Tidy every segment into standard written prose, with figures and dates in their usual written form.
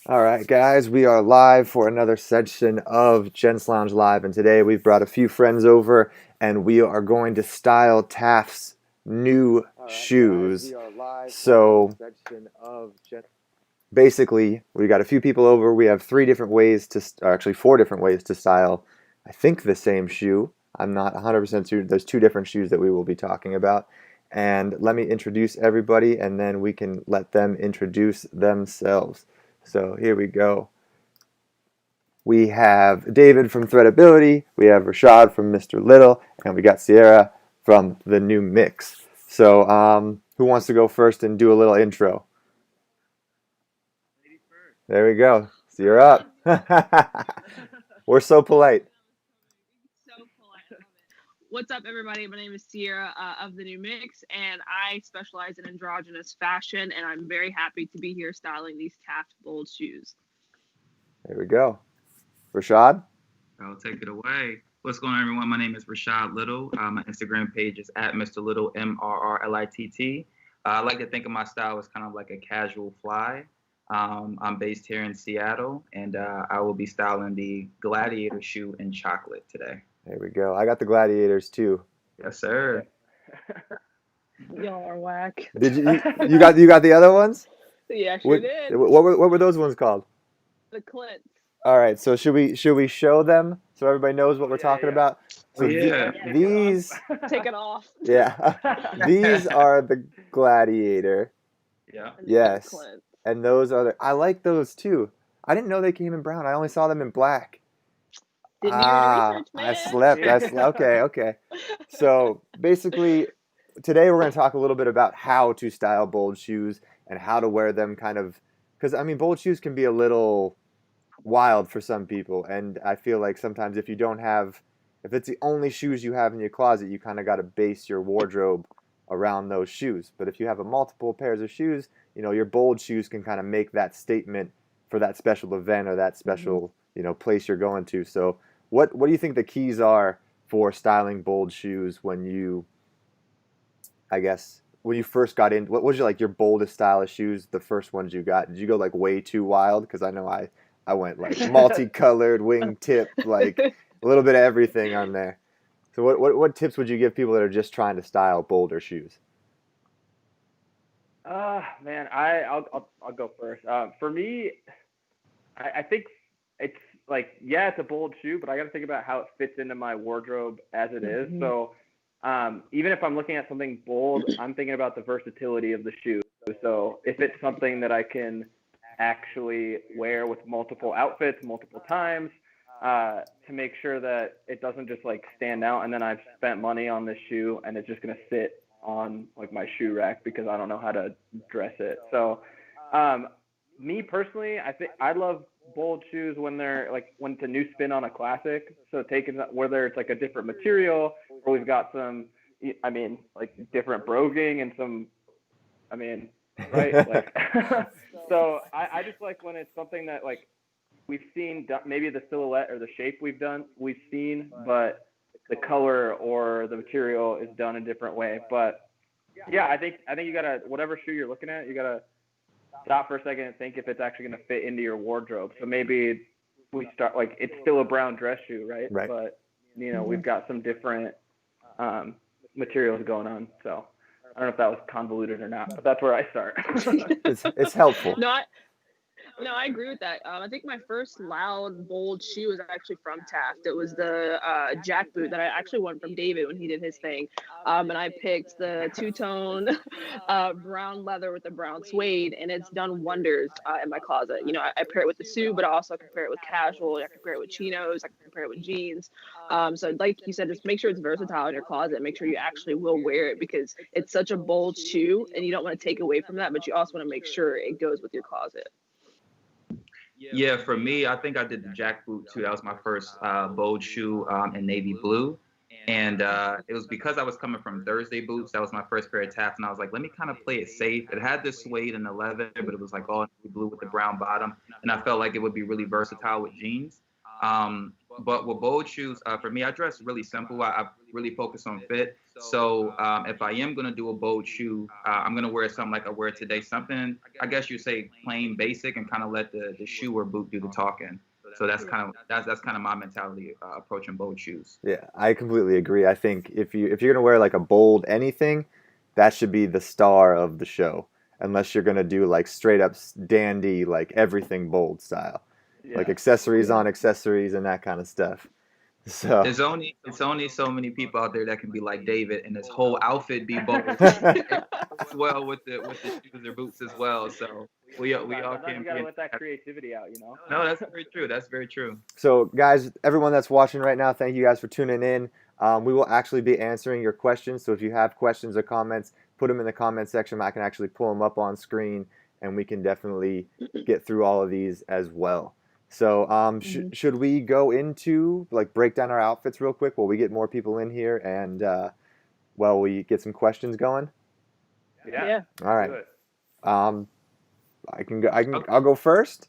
All right, guys, we are live for another session of Gents Lounge Live, and today we've brought a few friends over, and we are going to style Taft's new shoes. So basically, we got a few people over. We have three different ways to, or actually four different ways to style, I think, the same shoe. I'm not 100% sure. There's two different shoes that we will be talking about. And let me introduce everybody, and then we can let them introduce themselves. So here we go. We have David from Threadability, we have Rashad from Mr. Little, and we got Ciara from The New Mix. So who wants to go first and do a little intro? There we go. Ciara up. We're so polite. So polite. I love it. What's up, everybody? My name is Ciara of The New Mix, and I specialize in androgynous fashion, and I'm very happy to be here styling these Taft bold shoes. There we go. Rashad? I'll take it away. What's going on, everyone? My name is Rashad Little. My Instagram page is at Mr. Little, MRRLITT. I like to think of my style as kind of like a casual fly. I'm based here in Seattle, and I will be styling the Gladiator Shoe in chocolate today. There we go. I got the Gladiators too. Yes, sir. Y'all are whack. Did you got the other ones? Yeah, sure did. What were those ones called? The Clint. All right, so should we show them so everybody knows what we're talking about? So these Take it off. Yeah. These are the Gladiator. Yeah. Yes. And those are I like those too. I didn't know they came in brown. I only saw them in black. Didn't do your research, man. I slept. Okay. So basically, today we're going to talk a little bit about how to style bold shoes and how to wear them because I mean, bold shoes can be a little wild for some people, and I feel like sometimes if it's the only shoes you have in your closet, you kind of got to base your wardrobe around those shoes. But if you have multiple pairs of shoes, your bold shoes can kind of make that statement for that special event or that special place you're going to. So what do you think the keys are for styling bold shoes when you first got in? What was your boldest style of shoes, the first ones you got? Did you go like way too wild? Because I know I went like multicolored, wingtip, like a little bit of everything on there. So what tips would you give people that are just trying to style bolder shoes? Man, I'll go first. For me, I think it's it's a bold shoe, but I got to think about how it fits into my wardrobe as it is. So even if I'm looking at something bold, I'm thinking about the versatility of the shoe. So if it's something that I can actually wear with multiple outfits multiple times, to make sure that it doesn't just stand out and then I've spent money on this shoe and it's just going to sit on my shoe rack because I don't know how to dress it. So me personally, I think I love bold shoes when they're when it's a new spin on a classic. So taking whether it's a different material or we've got some, different broguing and some, right? So I just like when it's something that we've seen, maybe the silhouette or the shape we've seen, but the color or the material is done a different way. But yeah, I think you gotta, whatever shoe you're looking at, you gotta stop for a second and think if it's actually gonna fit into your wardrobe. So maybe we start it's still a brown dress shoe, right? Right. But we've got some different materials going on. So I don't know if that was convoluted or not, but that's where I start. It's helpful. No, I agree with that. I think my first loud, bold shoe was actually from Taft. It was the jack boot that I actually won from David when he did his thing. And I picked the two-tone brown leather with the brown suede, and it's done wonders in my closet. I pair it with the suit, but I also compare it with casual. I compare it with chinos. I can compare it with jeans. So like you said, just make sure it's versatile in your closet. Make sure you actually will wear it because it's such a bold shoe, and you don't want to take away from that, but you also want to make sure it goes with your closet. Yeah, for me, I think I did the jack boot too. That was my first bold shoe in navy blue. And it was because I was coming from Thursday boots. That was my first pair of Taft. And I was like, let me kind of play it safe. It had this suede and the leather, but it was all navy blue with the brown bottom. And I felt like it would be really versatile with jeans. but with bold shoes, for me, I dress really simple. I really focus on fit. So if I am gonna do a bold shoe, I'm gonna wear something like I wear today, something I guess you say plain basic, and kind of let the shoe or boot do the talking. So that's kind of my mentality approaching bold shoes. Yeah, I completely agree. I think if you're gonna wear like a bold anything, that should be the star of the show. Unless you're gonna do like straight up dandy, like everything bold style, like Yeah. accessories on accessories and that kind of stuff. So It's only so many people out there that can be like David and his whole outfit be bold as well with the shoes or boots as well. So we all Sometimes can you be gotta in. let that creativity out, you know? No, that's very true. That's very true. So, guys, everyone that's watching right now, thank you guys for tuning in. We will actually be answering your questions. So if you have questions or comments, put them in the comment section. I can actually pull them up on screen, and we can definitely get through all of these as well. So should we go into, like, break down our outfits real quick while we get more people in here and while we get some questions going? Yeah. All right. Do it. I can go. I'll go first.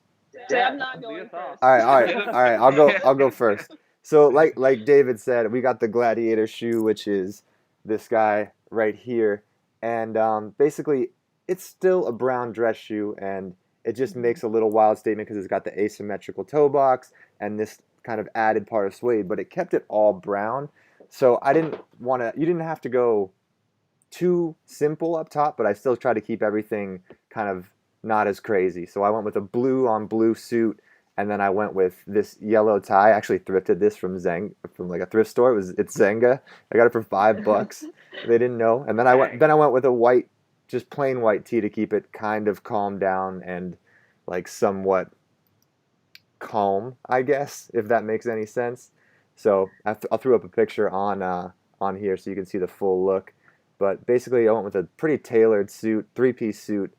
Say I'm not going first. All right. I'll go first. So like David said, we got the Gladiator shoe, which is this guy right here, and basically it's still a brown dress shoe, and it just makes a little wild statement because it's got the asymmetrical toe box and this kind of added part of suede, but it kept it all brown. So I didn't want to. You didn't have to go too simple up top, but I still try to keep everything kind of not as crazy. So I went with a blue on blue suit, and then I went with this yellow tie. I actually thrifted this from like a thrift store. It's Zenga. I got it for $5. They didn't know. And then I went with a white, just plain white tee to keep it kind of calmed down and like somewhat calm, I guess, if that makes any sense. So I'll throw up a picture on here so you can see the full look. But basically, I went with a pretty tailored suit, three-piece suit.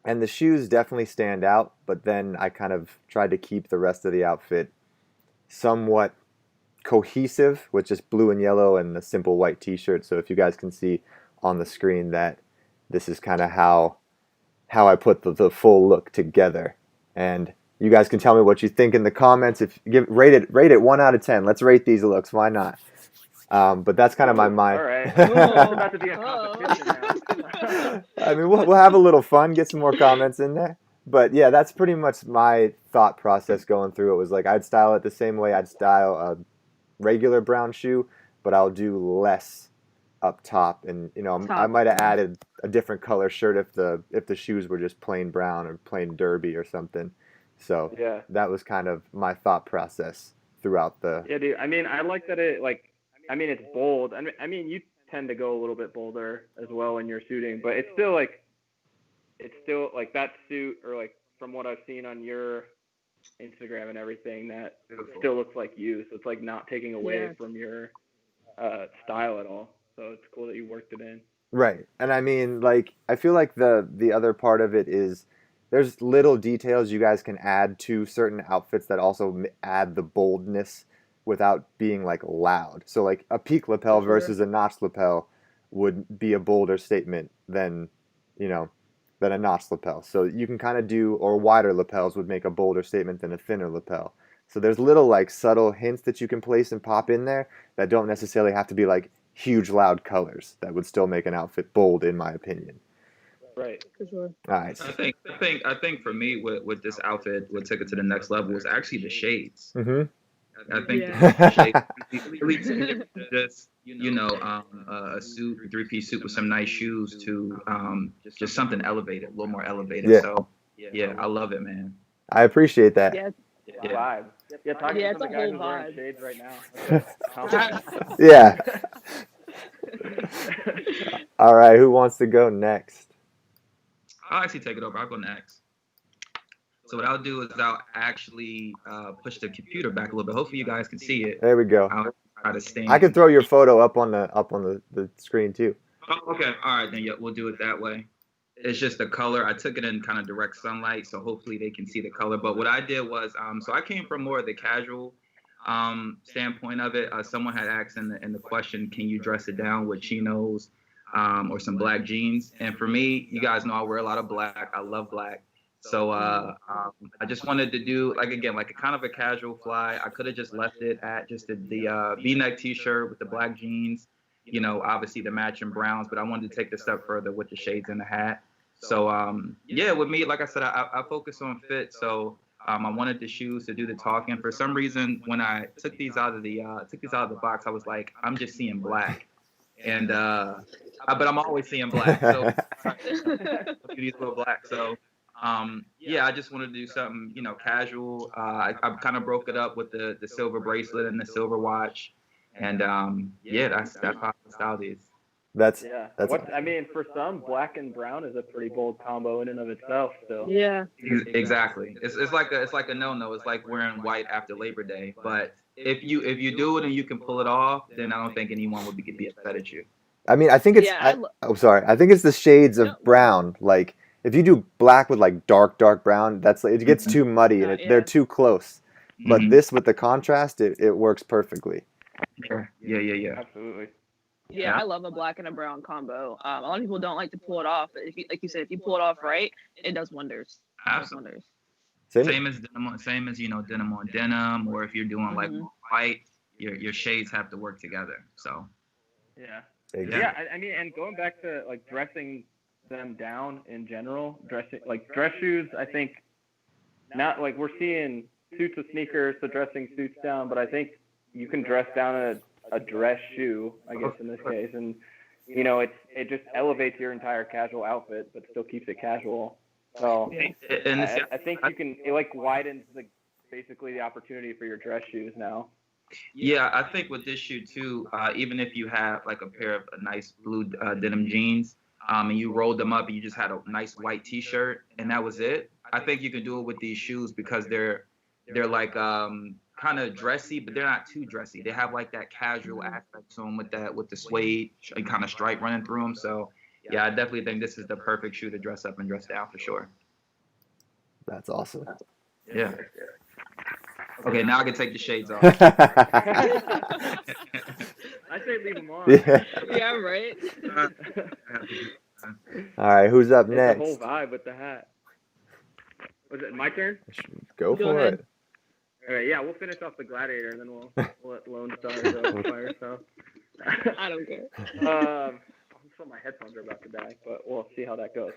And the shoes definitely stand out, but then I kind of tried to keep the rest of the outfit somewhat cohesive with just blue and yellow and a simple white t-shirt. So if you guys can see on the screen that this is kind of how I put the full look together. And you guys can tell me what you think in the comments. Rate it 1 out of 10. Let's rate these looks. Why not? But that's kind of my mind. All right. It's about to be a competition now. I mean, we'll have a little fun, get some more comments in there. But yeah, that's pretty much my thought process going through it. Was like I'd style it the same way I'd style a regular brown shoe, but I'll do less up top. And I might have added a different color shirt if the shoes were just plain brown or plain derby or something. So Yeah. that was kind of my thought process throughout the. Yeah, dude. I mean, I like that it's bold. I mean, you tend to go a little bit bolder as well in your suiting, but it's still like that suit, or like from what I've seen on your Instagram and everything, that still looks like you. So it's like not taking away from your style at all. So it's cool that you worked it in. Right. And I mean, like, I feel like the other part of it is there's little details you guys can add to certain outfits that also add the boldness without being like loud. So like a peak lapel versus a notch lapel would be a bolder statement than a notch lapel. So you can kind of or wider lapels would make a bolder statement than a thinner lapel. So there's little like subtle hints that you can place and pop in there that don't necessarily have to be like huge loud colors that would still make an outfit bold, in my opinion. Right. For sure. All right. I think for me with this outfit, what took it to the next level was actually the shades. Mm-hmm. I think Yeah. the shades really just a suit, a three-piece suit with some nice shoes to just something elevated, a little more elevated. Yeah. So yeah, I love it, man. I appreciate that. Yeah. Vibe. Yeah, talking Yeah, to some it's of a the guys whole who's wearing vibe. shades right now. Yeah. All right. Who wants to go next? I'll actually take it over. I'll go next. So what I'll do is I'll actually push the computer back a little bit. Hopefully you guys can see it. There we go. I'll try to stand. I can throw your photo up on the screen too. Oh, okay. All right, then yeah, we'll do it that way. It's just the color. I took it in kind of direct sunlight, so hopefully they can see the color. But what I did was, so I came from more of the casual standpoint of it. Someone had asked in the question, can you dress it down with chinos or some black jeans? And for me, you guys know I wear a lot of black. I love black. So I just wanted to do like again like a kind of a casual fly. I could have just left it at just the V-neck T-shirt with the black jeans, obviously the matching browns, but I wanted to take the step further with the shades and the hat. So yeah, with me, like I said, I focus on fit. So I wanted the shoes to do the talking. For some reason, when I took these out of the box, I was like, I'm just seeing black, and but I'm always seeing black. So these little black. So yeah, I just wanted to do something, casual. I kind of broke it up with the silver bracelet and the silver watch, and yeah, that's how I style these. That's I mean, for some, black and brown is a pretty bold combo in and of itself. Still. Yeah. Exactly. It's like a no-no. It's like wearing white after Labor Day. But if you do it and you can pull it off, then I don't think anyone would be upset at you. I mean, I think it's. Yeah, sorry. I think it's the shades of No. brown. Like if you do black with like dark brown, that's like, it gets too muddy and they're too close. But this with the contrast, it works perfectly. Yeah. Absolutely. Yeah, I love a black and a brown combo. A lot of people don't like to pull it off, but like you said, if you pull it off right, it does wonders. Absolutely. Same as denim, denim on denim, or if you're doing like white, your shades have to work together. So. Yeah. Exactly. Yeah. I mean, and going back to like dressing them down in general, dress shoes. I think not like we're seeing suits with sneakers, so dressing suits down, but I think you can dress down a dress shoe, I guess in this case, and it just elevates your entire casual outfit, but still keeps it casual. So I think it like widens basically the opportunity for your dress shoes now. Yeah, I think with this shoe too, even if you have like a pair of nice blue denim jeans, and you rolled them up and you just had a nice white T-shirt and that was it, I think you can do it with these shoes because they're like kind of dressy, but they're not too dressy. They have like that casual aspect to them with the suede kind of stripe running through them. So yeah, I definitely think this is the perfect shoe to dress up and dress down for sure. That's awesome. Yeah. Okay, now I can take the shades off. I say leave them on. Yeah, right. All right, who's up It's next? the whole vibe with the hat. Was it my turn? Go for ahead. it. All right, yeah, we'll finish off the Gladiator, and then we'll let Lone Star go by herself. I don't care. I'm sure my headphones are about to die, but we'll see how that goes.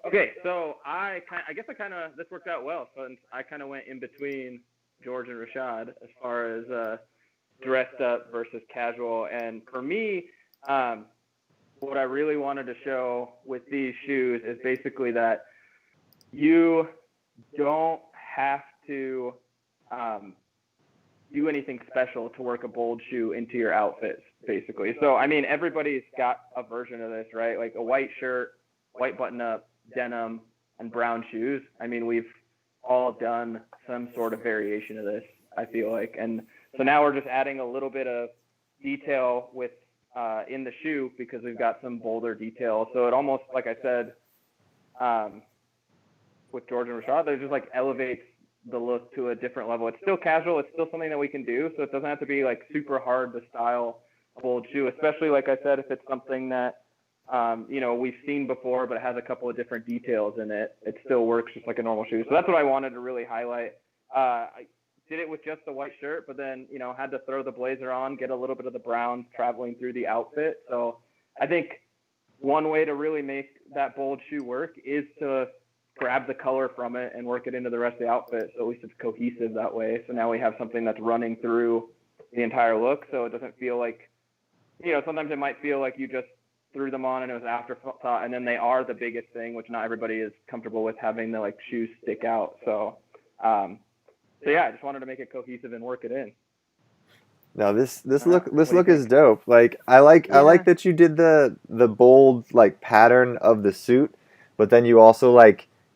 Okay, so this worked out well. So I kind of went in between George and Rashad as far as dressed up versus casual. And for me, what I really wanted to show with these shoes is basically that you don't have to do anything special to work a bold shoe into your outfits, basically. So, I mean, everybody's got a version of this, right? Like a white shirt, white button-up, denim, and brown shoes. I mean, we've all done some sort of variation of this, I feel like. And so now we're just adding a little bit of detail with in the shoe because we've got some bolder detail. So it almost, like I said, with George and Rashad, it just like elevates the look to a different level. It's still casual. It's still something that we can do. So it doesn't have to be like super hard to style a bold shoe, especially like I said, if it's something that, we've seen before, but it has a couple of different details in it. It still works just like a normal shoe. So that's what I wanted to really highlight. I did it with just the white shirt, but then, had to throw the blazer on, get a little bit of the brown traveling through the outfit. So I think one way to really make that bold shoe work is to grab the color from it and work it into the rest of the outfit. So at least it's cohesive that way. So now we have something that's running through the entire look. So it doesn't feel like, sometimes it might feel like you just threw them on and it was afterthought, and then they are the biggest thing, which not everybody is comfortable with having the shoes stick out. So, yeah, I just wanted to make it cohesive and work it in. No, this look is dope. Like I like that you did the bold pattern of the suit, but then you also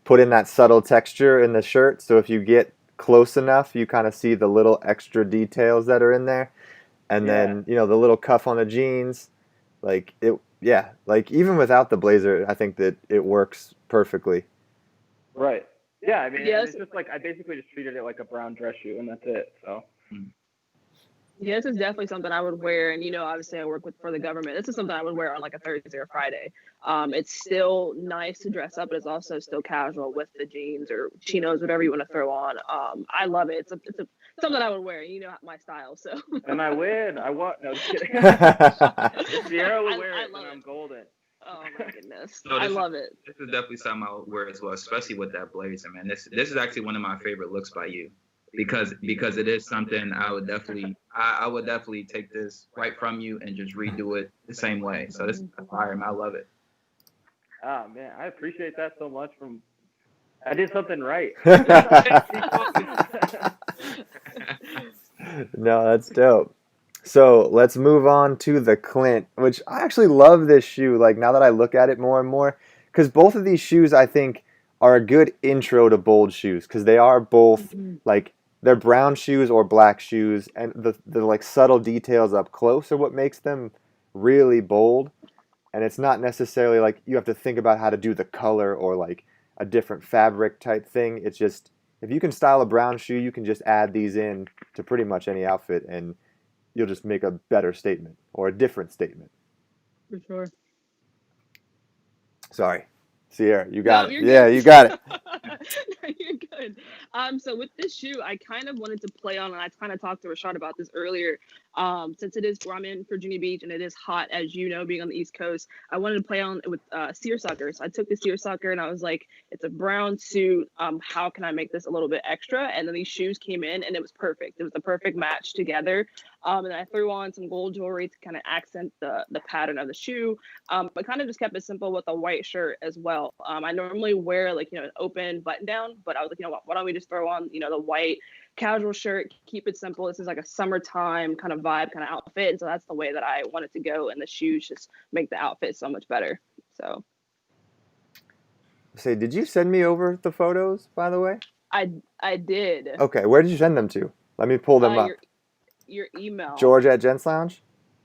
put in that subtle texture in the shirt. So if you get close enough, you kind of see the little extra details that are in there. And then, the little cuff on the jeans, even without the blazer, I think that it works perfectly. Right. Yeah. I mean, it's just I basically just treated it like a brown dress shoe and that's it. So. Yeah, this is definitely something I would wear, and obviously I work for the government. This is something I would wear on like a Thursday or Friday. It's still nice to dress up, but it's also still casual with the jeans or chinos, whatever you want to throw on. I love it. It's something I would wear. My style. So And I win. I want. No, just kidding. Ciara will wear I it, love and it. I'm golden. Oh my goodness, So I this is love it. this is definitely something I would wear as well, especially with that blazer, man. This is actually one of my favorite looks by you, because it is something I would definitely take this right from you and just redo it the same way. So this is fire, man. I love it. Ah man, I appreciate that so much. I did something right. No, that's dope. So let's move on to the Clint, which I actually love this shoe. Like now that I look at it more and more, because both of these shoes I think are a good intro to bold shoes, because they are both like they're brown shoes or black shoes, and the like subtle details up close are what makes them really bold. And it's not necessarily like you have to think about how to do the color or like a different fabric type thing. It's just if you can style a brown shoe, you can just add these in to pretty much any outfit and you'll just make a better statement or a different statement. For sure. Sorry. Ciara, you got No, it. you're Yeah, good. you got it. You're good. So with this shoe, I kind of wanted to play on, and I kind of talked to Rashad about this earlier. Since it is where I'm in Virginia Beach and it is hot, as you know, being on the East Coast, I wanted to play on with seersucker. So I took the seersucker and I was like, it's a brown suit. How can I make this a little bit extra? And then these shoes came in and it was perfect. It was the perfect match together. And then I threw on some gold jewelry to kind of accent the pattern of the shoe. But kind of just kept it simple with a white shirt as well. I normally wear like, an open button down, but I was like, why don't we just throw on, the white casual shirt, keep it simple. This is like a summertime kind of vibe, kind of outfit. And so that's the way that I wanted to go. And the shoes just make the outfit so much better. So. Say, did you send me over the photos, by the way? I did. Okay, where did you send them to? Let me pull them up. Your email. George at Gents Lounge?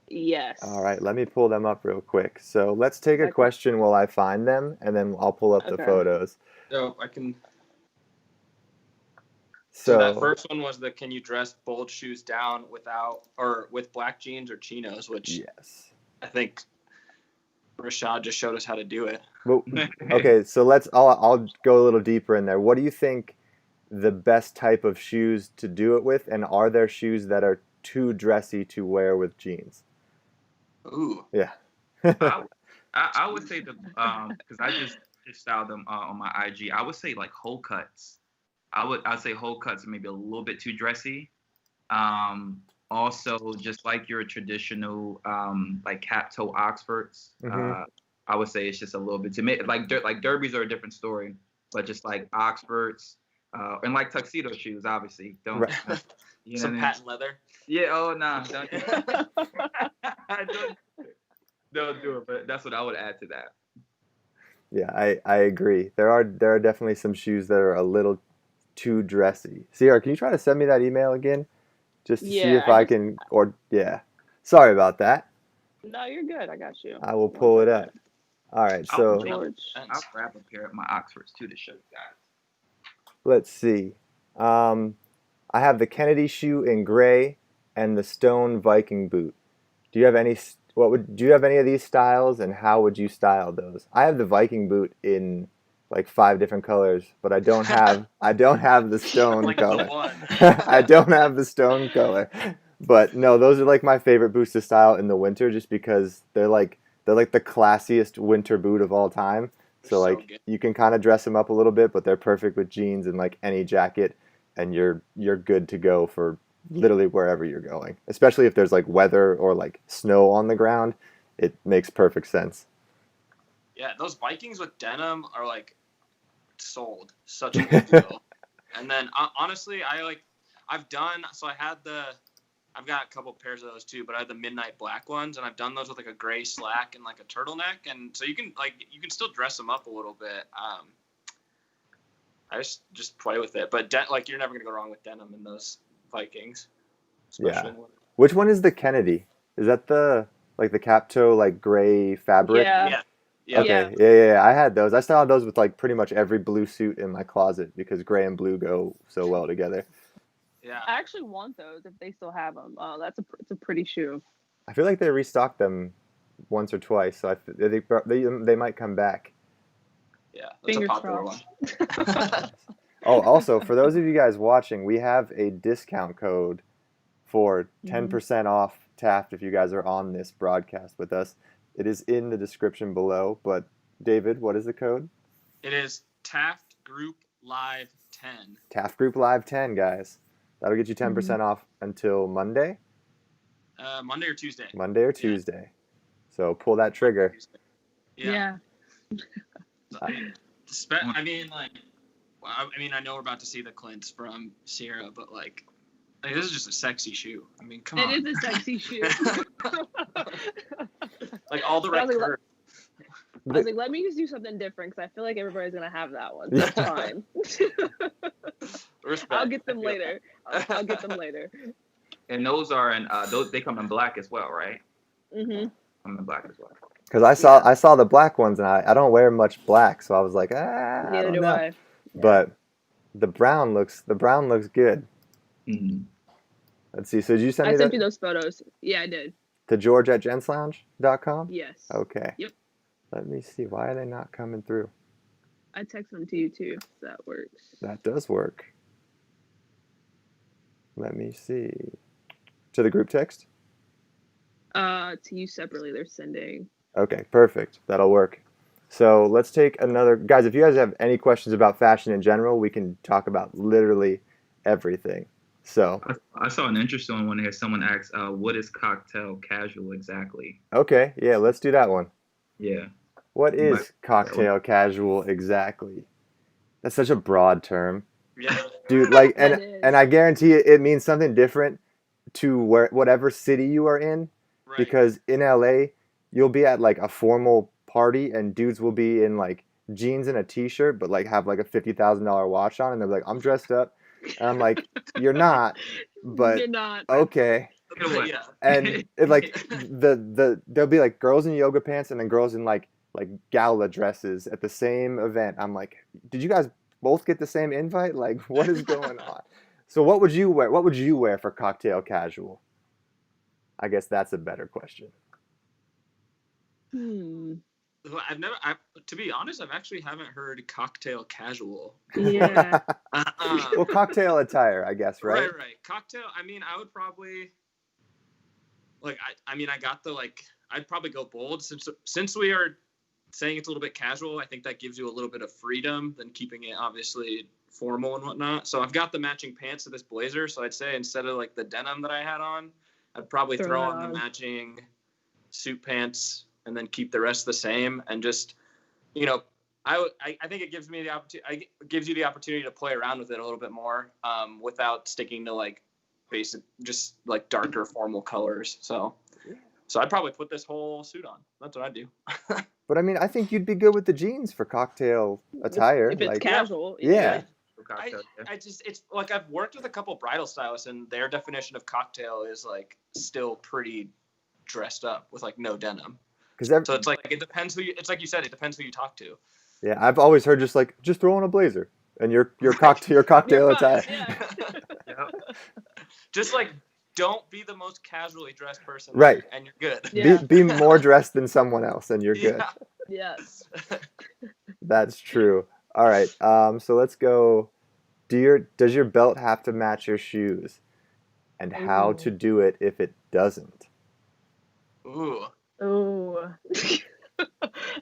Yes. All right, let me pull them up real quick. So let's take a question while I find them, and then I'll pull up the photos. So I can. So that first one was the can you dress bold shoes down without or with black jeans or chinos, which yes, I think Rashad just showed us how to do it. Well, okay, so I'll go a little deeper in there. What do you think the best type of shoes to do it with, and are there shoes that are too dressy to wear with jeans? Ooh. Yeah. I would say because I just styled them on my IG. I would say like hole cuts. I'd say hole cuts are maybe a little bit too dressy. Also, just like your traditional like cap toe Oxfords. Mm-hmm. I would say it's just a little bit too like derbies are a different story, but just like Oxfords and like tuxedo shoes, obviously. Don't right. You know some patent leather. Yeah. Oh no. Don't do it. But that's what I would add to that. Yeah, I agree. There are definitely some shoes that are a little too dressy. Ciara, can you try to send me that email again, just to see if I can? Or yeah, sorry about that. No, you're good. I got you. I will pull it up. All right, so I'll grab a pair of my Oxfords too to show you guys. Let's see. I have the Kennedy shoe in gray and the Stone Viking boot. Do you have any? Do you have any of these styles, and how would you style those? I have the Viking boot in like 5 different colors, but I don't have the stone like color. The I don't have the stone color. But no, those are like my favorite boots to style in the winter, just because they're like the classiest winter boot of all time. So like you can kind of dress them up a little bit, but they're perfect with jeans and like any jacket, and you're good to go for literally wherever you're going. Especially if there's like weather or like snow on the ground, it makes perfect sense. Yeah, those Vikings with denim are like sold. Such a good deal. And then honestly, I've got a couple pairs of those too, but I had the midnight black ones, and I've done those with like a gray slack and like a turtleneck, and so you can still dress them up a little bit. I just play with it, but you're never gonna go wrong with denim in those Vikings. Yeah. Which one is the Kennedy? Is that the cap toe like gray fabric? Yeah. Okay. Yeah. I had those. I styled those with like pretty much every blue suit in my closet because gray and blue go so well together. Yeah. I actually want those if they still have them. It's a pretty shoe. I feel like they restocked them once or twice, so they might come back. Yeah. That's Fingers a popular crossed. one. Oh, also, for those of you guys watching, we have a discount code for 10% off Taft if you guys are on this broadcast with us. It is in the description below, but David, what is the code? It is Taft Group Live 10. Taft Group Live 10, guys. That'll get you 10% off until Monday? Monday or Tuesday. Monday or Tuesday. So pull that trigger. Yeah. I mean, I know we're about to see the Clints from Ciara, but like this is just a sexy shoe. I mean, come on. It is a sexy shoe. Like all the right curves. I was like, let me just do something different because I feel like everybody's gonna have that one. That's fine. Respect. I'll get them later. I'll get them later. And those are in they come in black as well, right? Mhm. Come in black as well. Because I saw the black ones, and I don't wear much black, so I was like, I Neither don't do know. I. But the brown looks good. Mm-hmm. Let's see. So did you send I me sent that you those photos. Yeah, I did. to George@gentslounge.com? Yes. Okay. Yep. Let me see. Why are they not coming through? I texted them to you too. If that works. That does work. Let me see. To the group text? To you separately. They're sending. Okay, perfect. That'll work. So let's take another. Guys, if you guys have any questions about fashion in general, we can talk about literally everything. So. I saw an interesting one here. Someone asked, what is cocktail casual exactly? Okay, yeah, let's do that one. Yeah. What is cocktail casual exactly? That's such a broad term. Yeah. Dude, like, and I guarantee it means something different to whatever city you are in. Right. Because in LA, you'll be at like a formal party and dudes will be in like jeans and a t-shirt, but like have like a $50,000 watch on, and they're like, I'm dressed up. And I'm like, you're not, but You're not. okay. Yeah. And it, like there'll be like girls in yoga pants and then girls in like gala dresses at the same event. I'm like, did you guys both get the same invite? Like, what is going on? So what would you wear? What would you wear for cocktail casual? I guess that's a better question. To be honest, I've actually haven't heard cocktail casual. Yeah. Well, cocktail attire, I guess, right? Right. Cocktail. I mean, I would probably like. I got the like. I'd probably go bold since we are saying it's a little bit casual. I think that gives you a little bit of freedom than keeping it obviously formal and whatnot. So I've got the matching pants to this blazer. So I'd say instead of like the denim that I had on, I'd probably throw on the matching suit pants and then keep the rest the same. And just, I think it gives me the opportunity. Gives you the opportunity to play around with it a little bit more, without sticking to like basic, just like darker formal colors. So I'd probably put this whole suit on. That's what I'd do. But I mean, I think you'd be good with the jeans for cocktail attire. If it's like, casual. Yeah. It's like I've worked with a couple bradle stylists, and their definition of cocktail is like still pretty dressed up with like no denim. So it's like it depends who you. It's like you said, it depends who you talk to. Yeah, I've always heard just throw on a blazer and your cocktail attire. Yeah. Just like don't be the most casually dressed person. Right. And you're good. Yeah. Be more dressed than someone else and you're good. Yeah. Yes. That's true. All right. So let's go. Does your belt have to match your shoes? And how to do it if it doesn't? Ooh.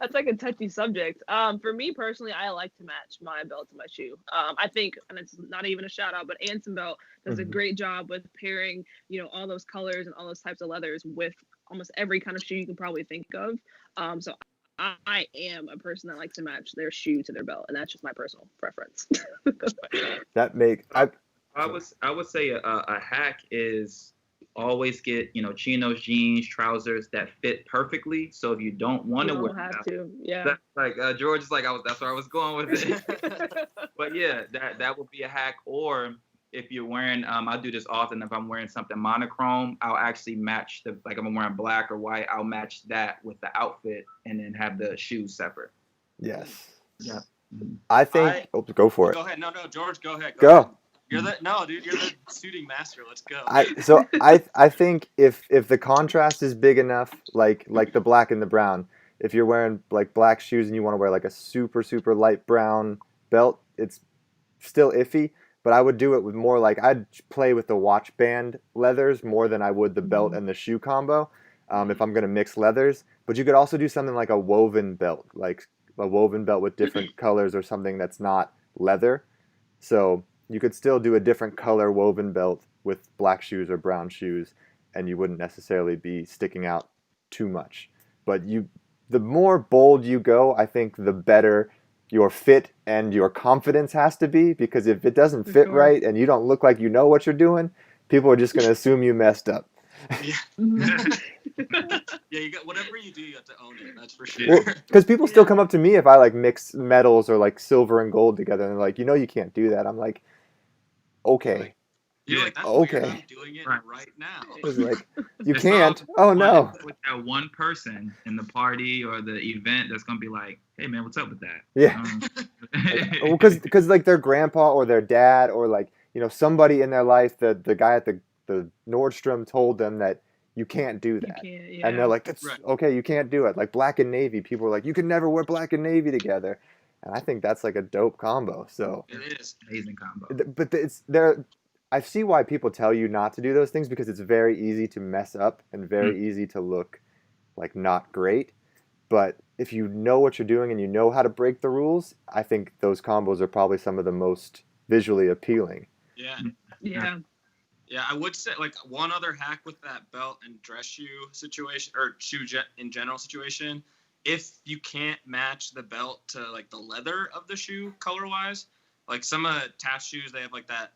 That's like a touchy subject. For me personally, I like to match my belt to my shoe. I think, and it's not even a shout out, but Anson Belt does a great job with pairing, all those colors and all those types of leathers with almost every kind of shoe you can probably think of. So I am a person that likes to match their shoe to their belt, and that's just my personal preference. I would say a hack is always get chinos, jeans, trousers that fit perfectly. So if you don't want to wear, have to, yeah. That's like George is like that's where I was going with it. But yeah, that would be a hack. Or if you're wearing, I do this often. If I'm wearing something monochrome, I'll actually match if I'm wearing black or white, I'll match that with the outfit and then have the shoes separate. Yes. Yeah. I think. Go for it. Go ahead. No, George, go ahead. Go. You're the no, dude. You're the suiting master. Let's go. I think if the contrast is big enough, like the black and the brown, if you're wearing like black shoes and you want to wear like a super super light brown belt, it's still iffy. But I would do it with more like I'd play with the watch band leathers more than I would the belt and the shoe combo. If I'm gonna mix leathers, but you could also do something like a woven belt, like a woven belt with different colors or something that's not leather. So you could still do a different color woven belt with black shoes or brown shoes, and you wouldn't necessarily be sticking out too much. But the more bold you go, I think the better your fit and your confidence has to be, because if it doesn't For fit sure. right and you don't look like you know what you're doing, people are just going to assume you messed up. Yeah. Mhm. Yeah, you got whatever you do, you have to own it. That's for sure. Because people still Yeah. come up to me if I like mix metals or like silver and gold together, and they're like, you can't do that. I'm like, okay. You're Yeah. like, that's Okay. weird. I'm doing it Right. right now. It's like, you It's can't. all Oh no. With that one person in the party or the event that's gonna be like, hey man, what's up with that? Yeah. Because like their grandpa or their dad or like somebody in their life, the guy at the Nordstrom told them that you can't do You that, can't, and they're yeah. like, that's Right. okay, you can't do it. Like black and navy, people are like, you can never wear black and navy together, and I think that's like a dope combo. So, It is. Amazing combo. but it's there. I see why people tell you not to do those things, because it's very easy to mess up and very easy to look like not great. But if you know what you're doing and you know how to break the rules, I think those combos are probably some of the most visually appealing. Yeah. Yeah. Yeah, I would say like one other hack with that belt and dress shoe situation or in general situation. If you can't match the belt to like the leather of the shoe color wise, like some Taft shoes, they have like that.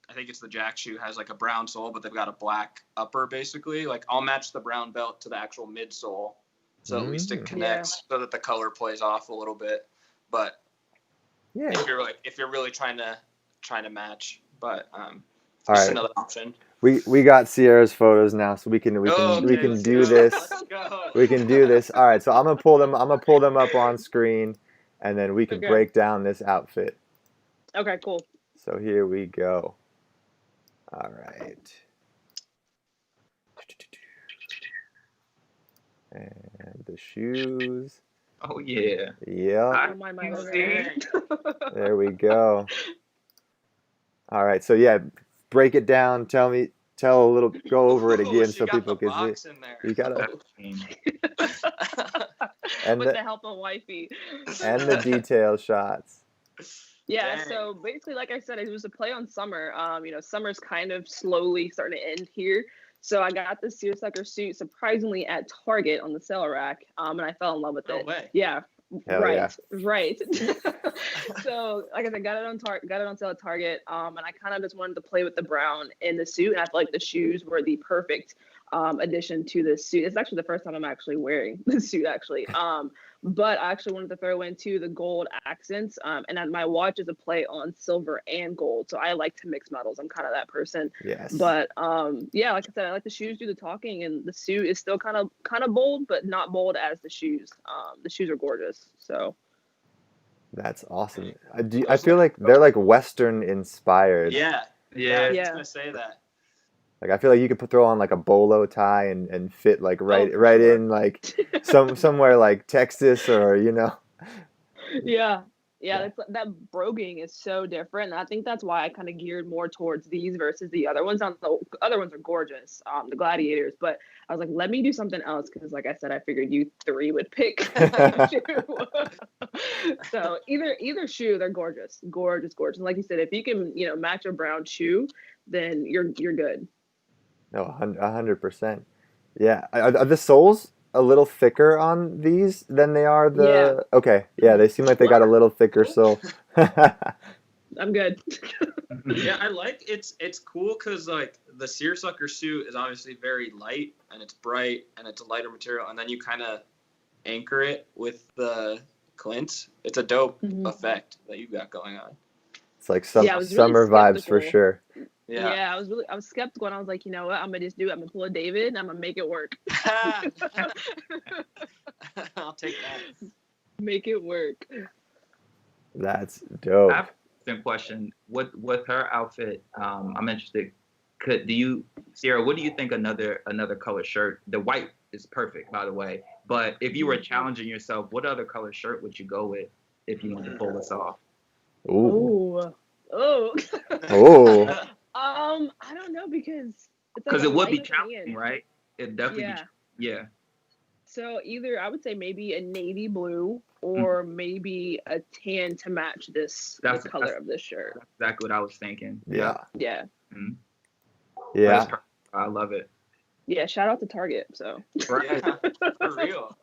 I think it's the Jack shoe has like a brown sole, but they've got a black upper basically. Like I'll match the brown belt to the actual midsole, so at least it connects so that the color plays off a little bit. But Yeah. if you're really trying to match, but All just right. another option. We got Ciara's photos now, so we can Oh, we okay, can let's do go. this. Let's go. We can do this. All right, so I'm gonna pull them up on screen, and then we can Okay. break down this outfit. Okay, cool. So here we go. All right. And the shoes. Oh yeah. Yep. I don't mind my You hair. There we go. All right. So yeah, break it down. Go over it Ooh, again she so got people the can box see. in there. You gotta That's clean. and With the the help of wifey. and the detail shots. Yeah, Dang. so basically, like I said, it was a play on summer. Summer's kind of slowly starting to end here. So I got this seersucker suit surprisingly at Target on the sale rack, and I fell in love with No it. way. Yeah, Hell right, yeah. right. So like I said, got it on sale at Target, and I kind of just wanted to play with the brown in the suit, and I felt like the shoes were the perfect addition to the suit. It's actually the first time I'm actually wearing the suit, actually. But I actually wanted to throw in too the gold accents, and then my watch is a play on silver and gold, so I like to mix metals. I'm kind of that person. Yes. But yeah, like I said, I like the shoes do the talking, and the suit is still kind of bold, but not bold as the shoes. The shoes are gorgeous. So That's awesome. I feel like they're like Western inspired. Yeah. Yeah. I was Yeah. just gonna say that. Like I feel like you could throw on like a bolo tie and fit like right for right sure. in like somewhere like Texas or yeah. Yeah. That broguing is so different, and I think that's why I kind of geared more towards these versus the other ones. The other ones are gorgeous, the Gladiators, but I was like, let me do something else, because like I said, I figured you three would pick a shoe. So either shoe, they're gorgeous. And like you said, if you can match a brown shoe, then you're good. No, 100%. Yeah. Are the soles a little thicker on these than they are the? Yeah. Okay. Yeah, they seem like they got a little thicker sole. I'm good. Yeah, I like it's cool because like the seersucker suit is obviously very light and it's bright and it's a lighter material, and then you kind of anchor it with the Clint. It's a dope effect that you got going on. It's like Yeah, I was really summer vibes for skeptical. sure. Yeah, I was skeptical, and I was like, you know what, I'm gonna just do it. I'm gonna pull a David, and I'm gonna make it work. I'll take that. Make it work. That's dope. interesting question. With her outfit, I'm interested. Ciara, what do you think another color shirt? The white is perfect, by the way. But if you were challenging yourself, what other color shirt would you go with if you wanted to pull this off? Ooh. Oh. Oh. I don't know because it's like It would be light challenging, tan. right? It definitely Yeah. yeah. So either I would say maybe a navy blue or maybe a tan to match this the color of this shirt. That's exactly what I was thinking. Yeah. Yeah. Mhm. Yeah. I love it. Yeah. Shout out to Target. So. Right. For real.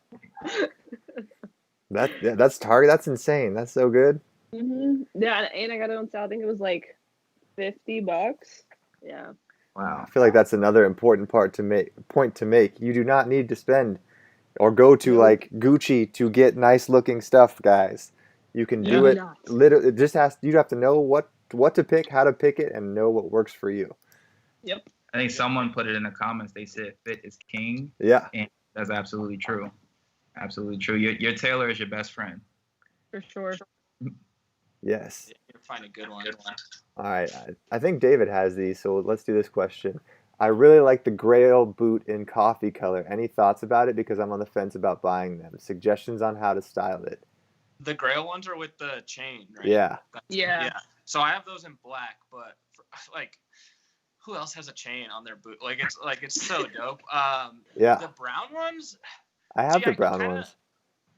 That's Target. That's insane. That's so good. Yeah, and I got it on sale. I think it was like $50. Yeah. Wow. I feel like that's another important point to make. You do not need to spend or go to like Gucci to get nice looking stuff, guys. You can do it. Literally, it just you have to know what to pick, how to pick it, and know what works for you. Yep. I think someone put it in the comments. They said fit is king. Yeah. And that's absolutely true. Absolutely true. Your tailor is your best friend. For sure. Yes. You're find a good one. All right. I think David has these, so let's do this question. I really like the Grail boot in coffee color. Any thoughts about it? Because I'm on the fence about buying them. Suggestions on how to style it. The Grail ones are with the chain, right? Yeah. Yeah. So I have those in black, but who else has a chain on their boot? It's so dope. Yeah. The brown ones. I have the brown ones.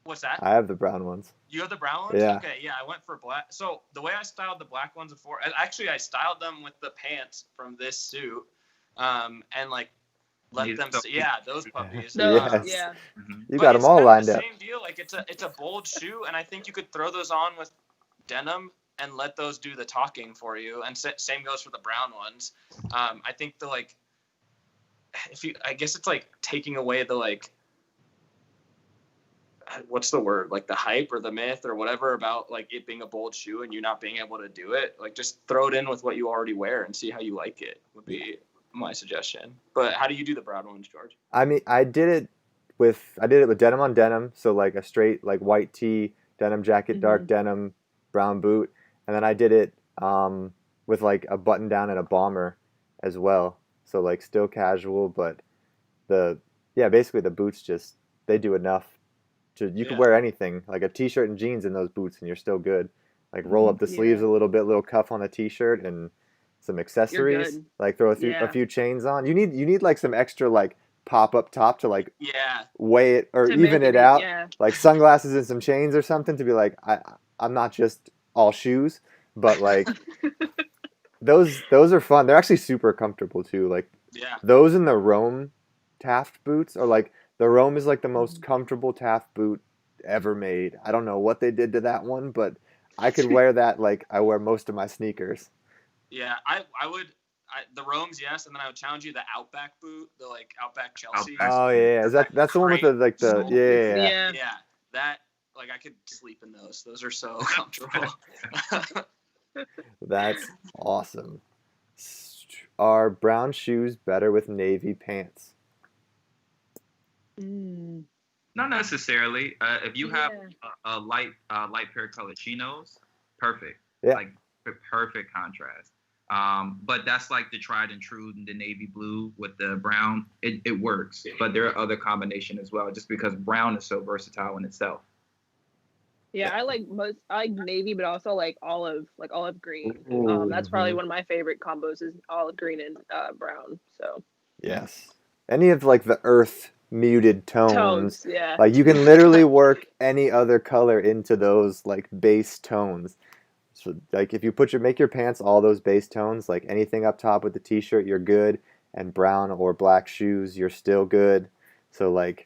What's that? I have the brown ones. You have the brown ones? Yeah. Okay, yeah, I went for black. So the way I styled the black ones before, actually I styled them with the pants from this suit, and let them see. Yeah, those puppies. Yes. Yeah. You got them all lined up. Same deal. It's a bold shoe, and I think you could throw those on with denim and let those do the talking for you. And same goes for the brown ones. I think I guess it's like taking away the what's the word? Like the hype or the myth or whatever about it being a bold shoe and you not being able to do it. Just throw it in with what you already wear and see how you like it would be my suggestion. But how do you do the brown ones, George? I mean, I did it with denim on denim, so like a straight white tee, denim jacket, dark denim, brown boot, and then I did it with a button down and a bomber as well. So still casual, but basically the boots they do enough. You could wear anything, like a t-shirt and jeans in those boots, and you're still good. Roll up the sleeves a little bit, little cuff on a t-shirt, and some accessories. Throw a few chains on. You need some extra pop up top to weigh it or even it out. Yeah. Sunglasses and some chains or something to be I'm not just all shoes, but those are fun. They're actually super comfortable too. Those in the Rome Taft boots are the Rome is the most comfortable Taft boot ever made. I don't know what they did to that one, but I could wear that I wear most of my sneakers. Yeah, I would. The Rome's, yes, and then I would challenge you the Outback boot, the Outback Chelsea. Oh yeah, that's the one with the yeah. Yeah, that I could sleep in those. Those are so comfortable. That's awesome. Are brown shoes better with navy pants? Not necessarily. If you have a light pair of colored chinos, perfect. Yeah. Perfect contrast. But that's the tried and true, the navy blue with the brown. It works, but there are other combinations as well. Just because brown is so versatile in itself. Yeah, I like navy, but also olive green. That's probably one of my favorite combos is olive green and brown. So. Yes. Any of the earth muted tones. Yeah. You can literally work any other color into those base tones. So if you make your pants all those base tones, anything up top with the t-shirt, you're good, and brown or black shoes, you're still good. So it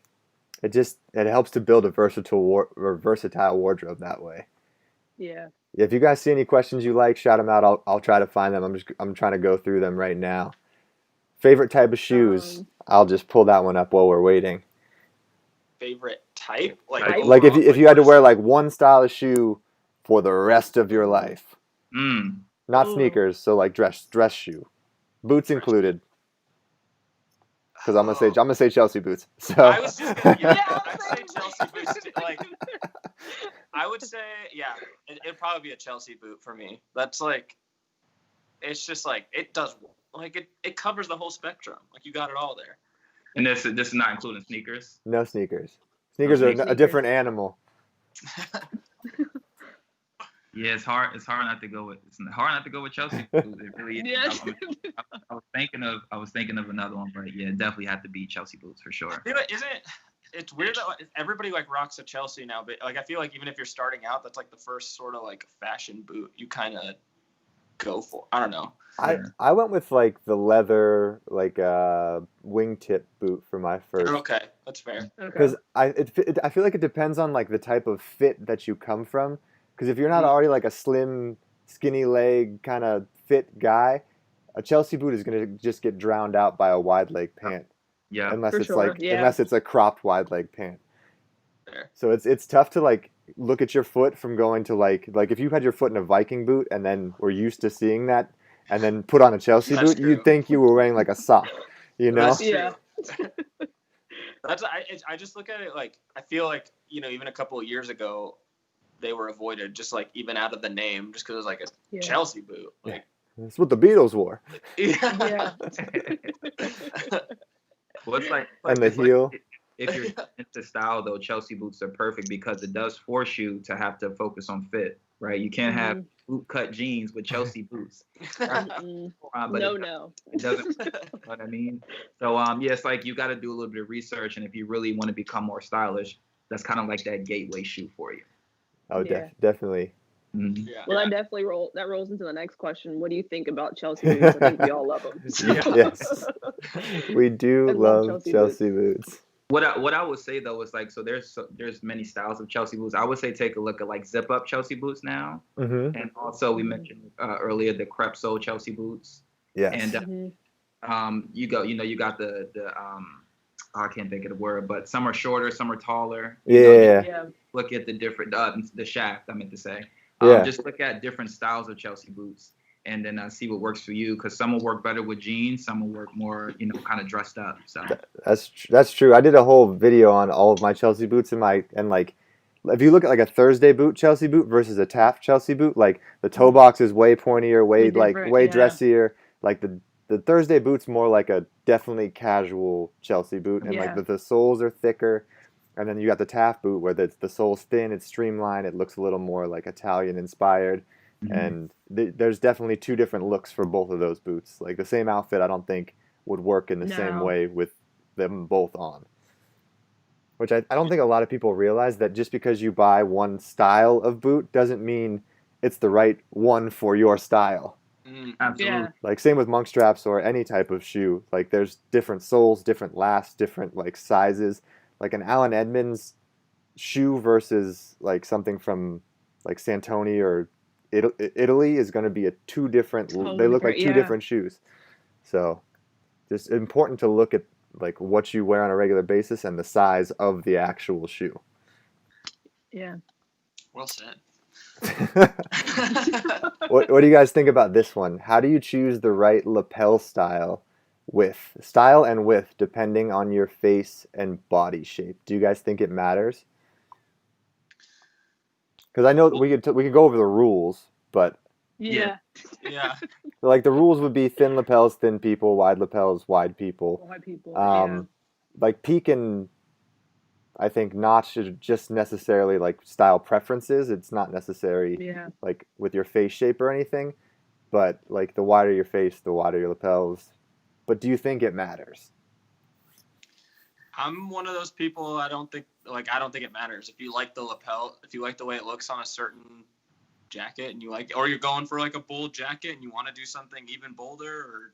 helps to build a versatile wardrobe that way. Yeah. If you guys see any questions you shout them out. I'll try to find them. I'm trying to go through them right now. Favorite type of shoes? I'll just pull that one up while we're waiting. Favorite type? If you had to wear one style of shoe for the rest of your life. Not sneakers, so dress shoe. Boots included. Because I'm gonna say Chelsea boots. So I was just gonna, I'd say Chelsea boots. I would say, yeah, it'd probably be a Chelsea boot for me. That's like, it's just like, it does, like, it covers the whole spectrum. Like, you got it all there. And this is not including sneakers. No sneakers. Sneakers are a different animal. Yeah, it's hard. It's hard not to go with. It's hard not to go with Chelsea. It really is. Yes. I was thinking of another one, but yeah, it definitely had to be Chelsea boots for sure. Yeah, but isn't it? It's weird that like, everybody like rocks a Chelsea now, but like I feel like even if you're starting out, that's like the first sort of like fashion boot you kind of go for. I don't know. I went with like the leather like wingtip boot for my first. Okay, that's fair. Because I feel like it depends on like the type of fit that you come from. Because if you're not already like a slim, skinny leg kind of fit guy, a Chelsea boot is gonna just get drowned out by a wide leg pant. Yeah. Unless For it's sure, like yeah. unless it's a cropped wide leg pant. Fair. So it's tough to like look at your foot from going to like if you had your foot in a Viking boot and then were used to seeing that and then put on a Chelsea That's boot, true. you'd think you were wearing like a sock, you know? That's true. Yeah. I just look at it like I feel like even a couple of years ago they were avoided just like even out of the name just because it was like a Yeah. Chelsea boot. Like, That's what the Beatles wore. yeah. Well, it's like And the it's like heel. if you're into style though, Chelsea boots are perfect because it does force you to have to focus on fit, right? You can't have boot cut jeans with Chelsea boots. Mm-mm. But No. it doesn't. You know what I mean? So yeah, it's like you got to do a little bit of research, and if you really want to become more stylish, that's kind of like that gateway shoe for you. Oh, Yeah. definitely. Mhm. Yeah. Well, that definitely rolls into the next question. What do you think about Chelsea boots? I think we all love them. Yes. We do I love love Chelsea Chelsea boots. What I would say though is like there's many styles of Chelsea boots. I would say take a look at like zip up Chelsea boots now, Mm-hmm. and also we mentioned earlier the crepe sole Chelsea boots. Yes. And you got the I can't think of the word, but some are shorter, some are taller. Yeah. Yeah. Look at the different the shaft. I meant to say. Yeah. Just look at different styles of Chelsea boots, and then see what works for you. Because some will work better with jeans, some will work more, kind of dressed up. So That's true. I did a whole video on all of my Chelsea boots and like if you look at like a Thursday boot Chelsea boot versus a Taft Chelsea boot, like the toe box is way pointier, way different, way yeah. dressier. Like the Thursday boot's more like a definitely casual Chelsea boot, and like Yeah. the soles are thicker. And then you got the Taft boot where the sole's thin, it's streamlined, it looks a little more like Italian inspired. And there's definitely two different looks for both of those boots. Like the same outfit, I don't think would work in the same No. way with them both on. Which I don't think a lot of people realize, that just because you buy one style of boot doesn't mean it's the right one for your style. absolutely. Yeah. Like same with monk straps or any type of shoe. Like there's different soles, different lasts, different like sizes. Like an Allen Edmonds shoe versus like something from like Santoni or Italy is going to be two different. Totally They look like different, two yeah. different shoes. So, just important to look at like what you wear on a regular basis and the size of the actual shoe. Yeah. Well said. What do you guys think about this one? How do you choose the right lapel style and width depending on your face and body shape? Do you guys think it matters? Because I know we could go over the rules, but Yeah. Yeah. like the rules would be thin lapels, thin people, wide lapels, wide people. White people. Like peak and I think notch is just necessarily like style preferences. It's not necessary Yeah. like with your face shape or anything, but like the wider your face, the wider your lapels. But do you think it matters? I'm one of those people. I don't think it matters. If you like the lapel, if you like the way it looks on a certain jacket, and or you're going for like a bold jacket and you want to do something even bolder, or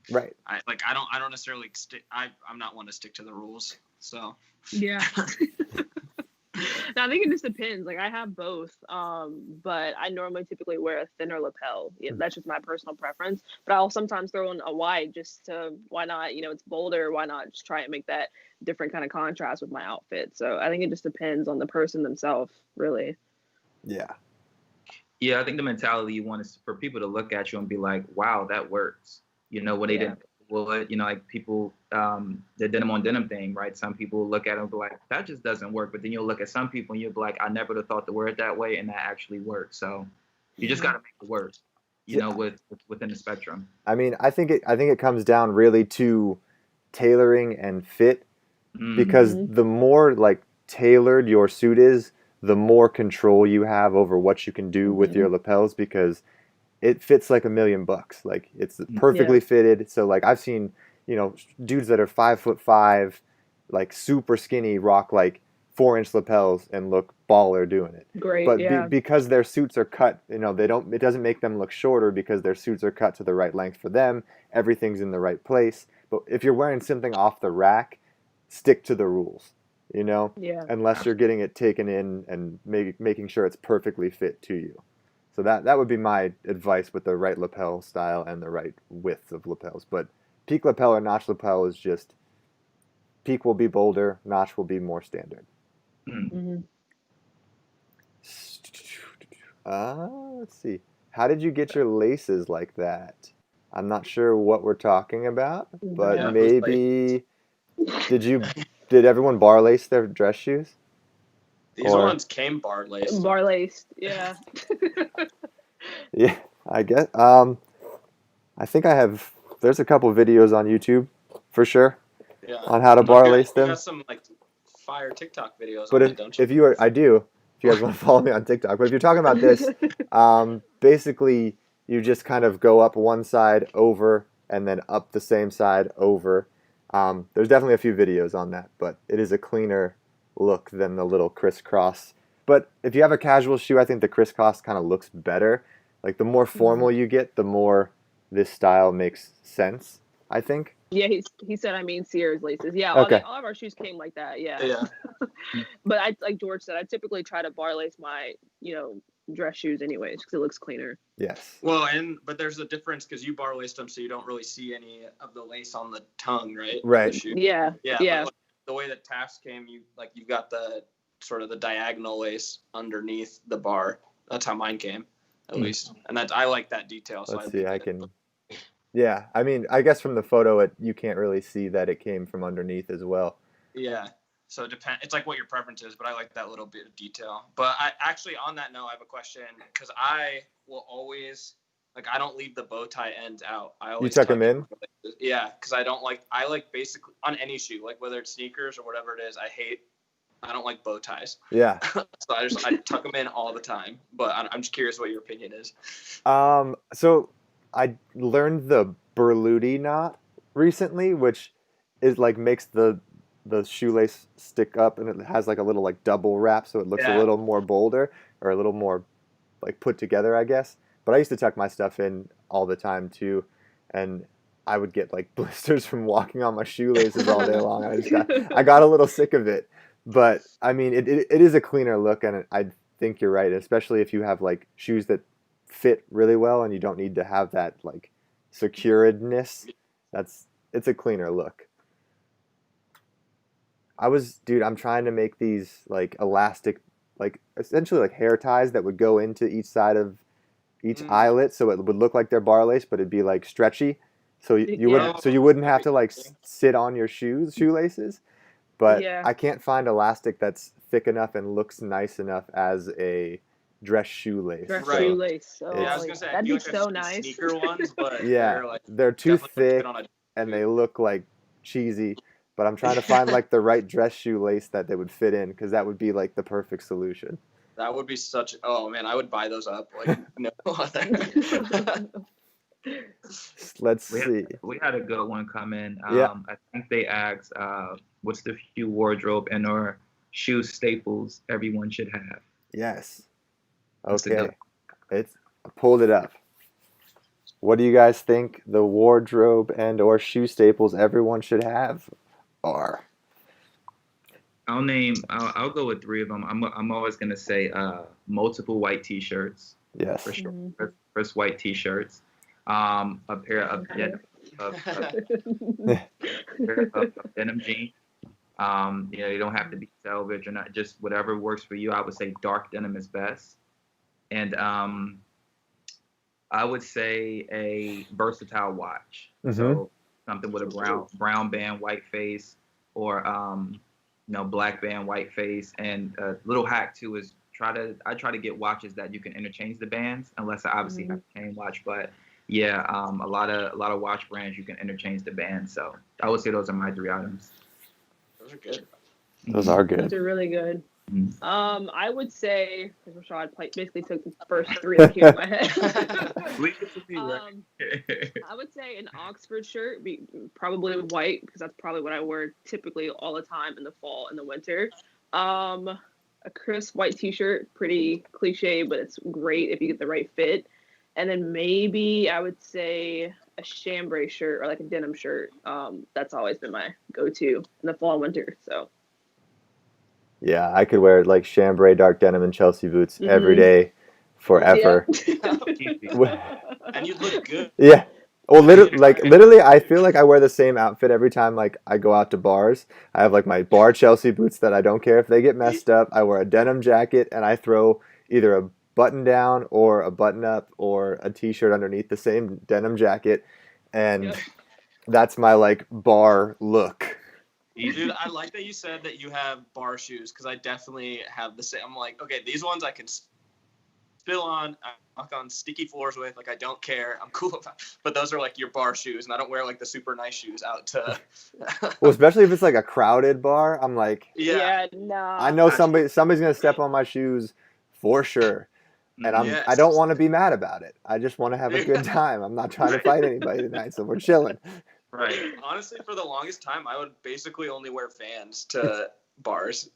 Right. I don't necessarily stick. I'm not one to stick to the rules. So Yeah. No, I think it just depends. Like I have both, but I normally typically wear a thinner lapel. Yeah, that's just my personal preference. But I'll sometimes throw in a wide just to, why not? It's bolder. Why not just try and make that different kind of contrast with my outfit? So I think it just depends on the person themselves, really. Yeah. Yeah, I think the mentality you want is for people to look at you and be like, wow, that works. When they didn't would, like people, the denim on denim thing, right? Some people look at it and be like, that just doesn't work. But then you'll look at some people and you'll be like, I never would have thought to wear it that way, and that actually works. So you just got to make it work, within the spectrum. I mean, I think it comes down really to tailoring and fit, because the more like tailored your suit is, the more control you have over what you can do with your lapels, because it fits like $1,000,000. Like it's perfectly fitted. So like I've seen, dudes that are 5'5", like super skinny, rock like 4-inch lapels and look baller doing it. Great, but because their suits are cut, it doesn't make them look shorter because their suits are cut to the right length for them. Everything's in the right place. But if you're wearing something off the rack, stick to the rules, unless you're getting it taken in and making sure it's perfectly fit to you. So that would be my advice with the right lapel style and the right width of lapels. But peak lapel or notch lapel is just, peak will be bolder, notch will be more standard. Let's see. How did you get your laces like that? I'm not sure what we're talking about, but maybe did everyone bar lace their dress shoes? These ones came bar laced. Bar laced, yeah. Yeah, I guess. I think there's a couple videos on YouTube for sure on how to bar lace them. You got some like fire TikTok videos But on it, don't you? I do. If you guys want to follow me on TikTok. But if you're talking about this, basically you just kind of go up one side over and then up the same side over. There's definitely a few videos on that, but it is a cleaner look than the little crisscross. But if you have a casual shoe, I think the crisscross kind of looks better. Like the more formal you get, the more this style makes sense, I think. Yeah, he said, Ciara's laces. Yeah, Okay. all of our shoes came like that, yeah. Yeah. But like George said, I typically try to bar lace my, dress shoes anyways, because it looks cleaner. Yes. Well, but there's a difference because you bar laced them, so you don't really see any of the lace on the tongue, right? Right. The shoe. Yeah. Yeah. But, like, the way that Taft came, you've got the sort of the diagonal lace underneath the bar. That's how mine came, at least. And I like that detail. So Let's see. I can. Yeah, I mean, I guess from the photo, you can't really see that it came from underneath as well. Yeah. So it's like what your preference is, but I like that little bit of detail. But I actually, on that note, I have a question, because I will always, I don't leave the bow tie ends out. I always tuck them in? Yeah, because I like basically on any shoe, like whether it's sneakers or whatever it is, I don't like bow ties. Yeah. So I tuck them in all the time. But I'm just curious what your opinion is. So I learned the Berluti knot recently, which is makes the shoelace stick up, and it has a little double wrap, so it looks a little more bolder, or a little more put together, I guess. But I used to tuck my stuff in all the time too, and I would get blisters from walking on my shoelaces all day long. I got a little sick of it. But I mean, it is a cleaner look, and I think you're right, especially if you have shoes that fit really well and you don't need to have that securedness. It's a cleaner look. I'm trying to make these elastic, essentially hair ties that would go into each side of each eyelet, so it would look like they're bar lace, but it'd be stretchy, so you wouldn't have to sit on your shoelaces. But I can't find elastic that's thick enough and looks nice enough as a dress shoelace. Shoelace. So I was gonna say, that'd be so nice. Sneaker ones, but they're too thick and they look cheesy. But I'm trying to find the right dress shoelace that they would fit in, because that would be the perfect solution. That would be oh man, I would buy those up. No other. Let's see. We had a good one come in. I think they asked, what's the shoe wardrobe and or shoe staples everyone should have? Yes. Okay. I pulled it up. What do you guys think the wardrobe and or shoe staples everyone should have are? I'll go with 3 of them. I'm always gonna say multiple white t-shirts. Yes. For sure. First white t-shirts. A pair of denim jeans. You don't have to be selvage or not, just whatever works for you. I would say dark denim is best. And I would say a versatile watch. Mm-hmm. So something with a brown band, white face, or black band, white face. And a little hack too is I try to get watches that you can interchange the bands, unless I obviously have a chain watch. But yeah, a lot of watch brands you can interchange the bands. So I would say those are my 3 items. Those are good. Those are good. Those are really good. Mhm. I would say, because Rashad basically took the first 3 that came in my head. I would say an Oxford shirt, probably white, because that's probably what I wear typically all the time in the fall and the winter. A crisp white t-shirt, pretty cliche, but it's great if you get the right fit. And then maybe I would say a chambray shirt or like a denim shirt. That's always been my go-to in the fall and winter. So Yeah, I could wear like chambray dark denim and Chelsea boots every day forever. And you look good. Yeah. Well, literally, I feel like I wear the same outfit every time. Like I go out to bars. I have like my bar Chelsea boots that I don't care if they get messed up. I wear a denim jacket and I throw either a button down or a button up or a t-shirt underneath the same denim jacket, and that's my like bar look. Dude, I like that you said that you have bar shoes, because I definitely have the same. I'm like, okay, these ones I can spill on, I walk on sticky floors with, like I don't care, I'm cool about it. But those are like your bar shoes, and I don't wear like the super nice shoes out to. Well, especially if it's like a crowded bar, I'm like, nah. I know somebody's gonna step on my shoes for sure, and I don't want to be mad about it. I just want to have a good time. I'm not trying to fight anybody tonight, so we're chilling. Right. Honestly, for the longest time, I would basically only wear Vans to bars.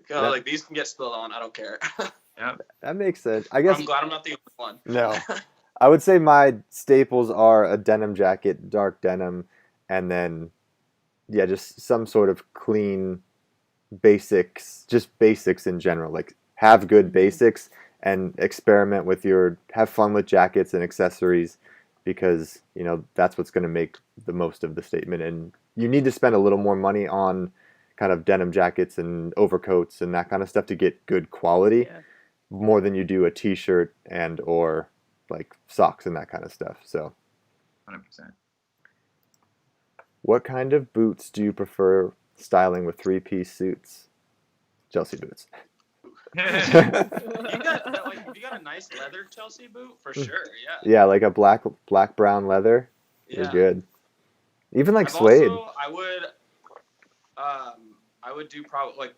Like these can get spilled on, I don't care. Yeah, that makes sense. I guess I'm glad I'm not the only one. No, I would say my staples are a denim jacket, dark denim, and then just some sort of clean basics, just basics in general. Like have good basics and experiment with have fun with jackets and accessories, because that's what's going to make the most of the statement. And you need to spend a little more money on kind of denim jackets and overcoats and that kind of stuff to get good quality, more than you do a t-shirt and or like socks and that kind of stuff. So 100%. What kind of boots do you prefer styling with 3-piece suits? Chelsea boots. If you got a nice leather Chelsea boot, for sure, Yeah, like a black brown leather. You're good. Even like suede. I would do probably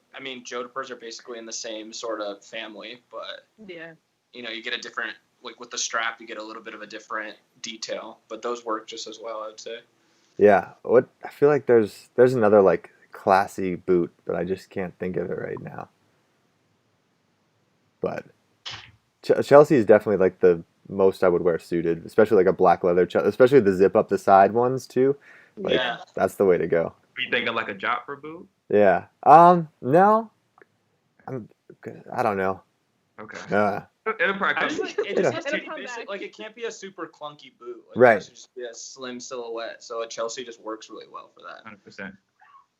Jodhpurs are basically in the same sort of family, but you get a different, like with the strap, you get a little bit of a different detail, but those work just as well, I would say. Yeah, I feel like there's another like classy boot, but I just can't think of it right now. But Chelsea is definitely like the most I would wear suited, especially like a black leather, especially the zip up the side ones too. Like that's the way to go. Are you thinking like a Jotper boot? Yeah. No. I don't know. Okay. It'll probably come. It just has to be basic. Like it can't be a super clunky boot. Like, right. It should just be a slim silhouette. So a Chelsea just works really well for that. 100%.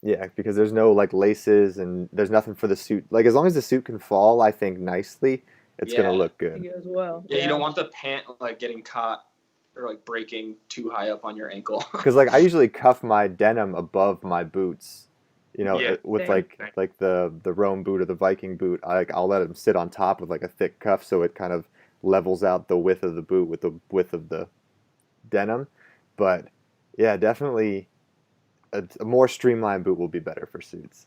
Yeah, because there's no like laces and there's nothing for the suit. Like as long as the suit can fall, I think nicely, it's gonna look good. As well. Yeah, you don't want the pant like getting caught or like breaking too high up on your ankle. Because like I usually cuff my denim above my boots, with like the Rome boot or the Viking boot. I'll let them sit on top of like a thick cuff, so it kind of levels out the width of the boot with the width of the denim. But yeah, definitely a more streamlined boot will be better for suits.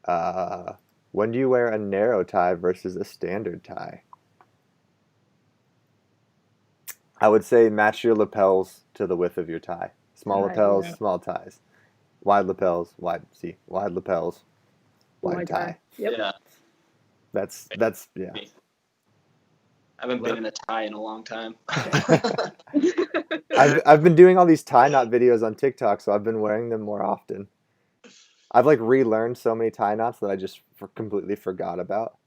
When do you wear a narrow tie versus a standard tie? I would say match your lapels to the width of your tie. Small lapels, small ties. Wide lapels, wide lapels, wide tie. Yep. Yeah. That's I haven't been in a tie in a long time. I've been doing all these tie knot videos on TikTok, so I've been wearing them more often. I've like relearned so many tie knots that I just completely forgot about.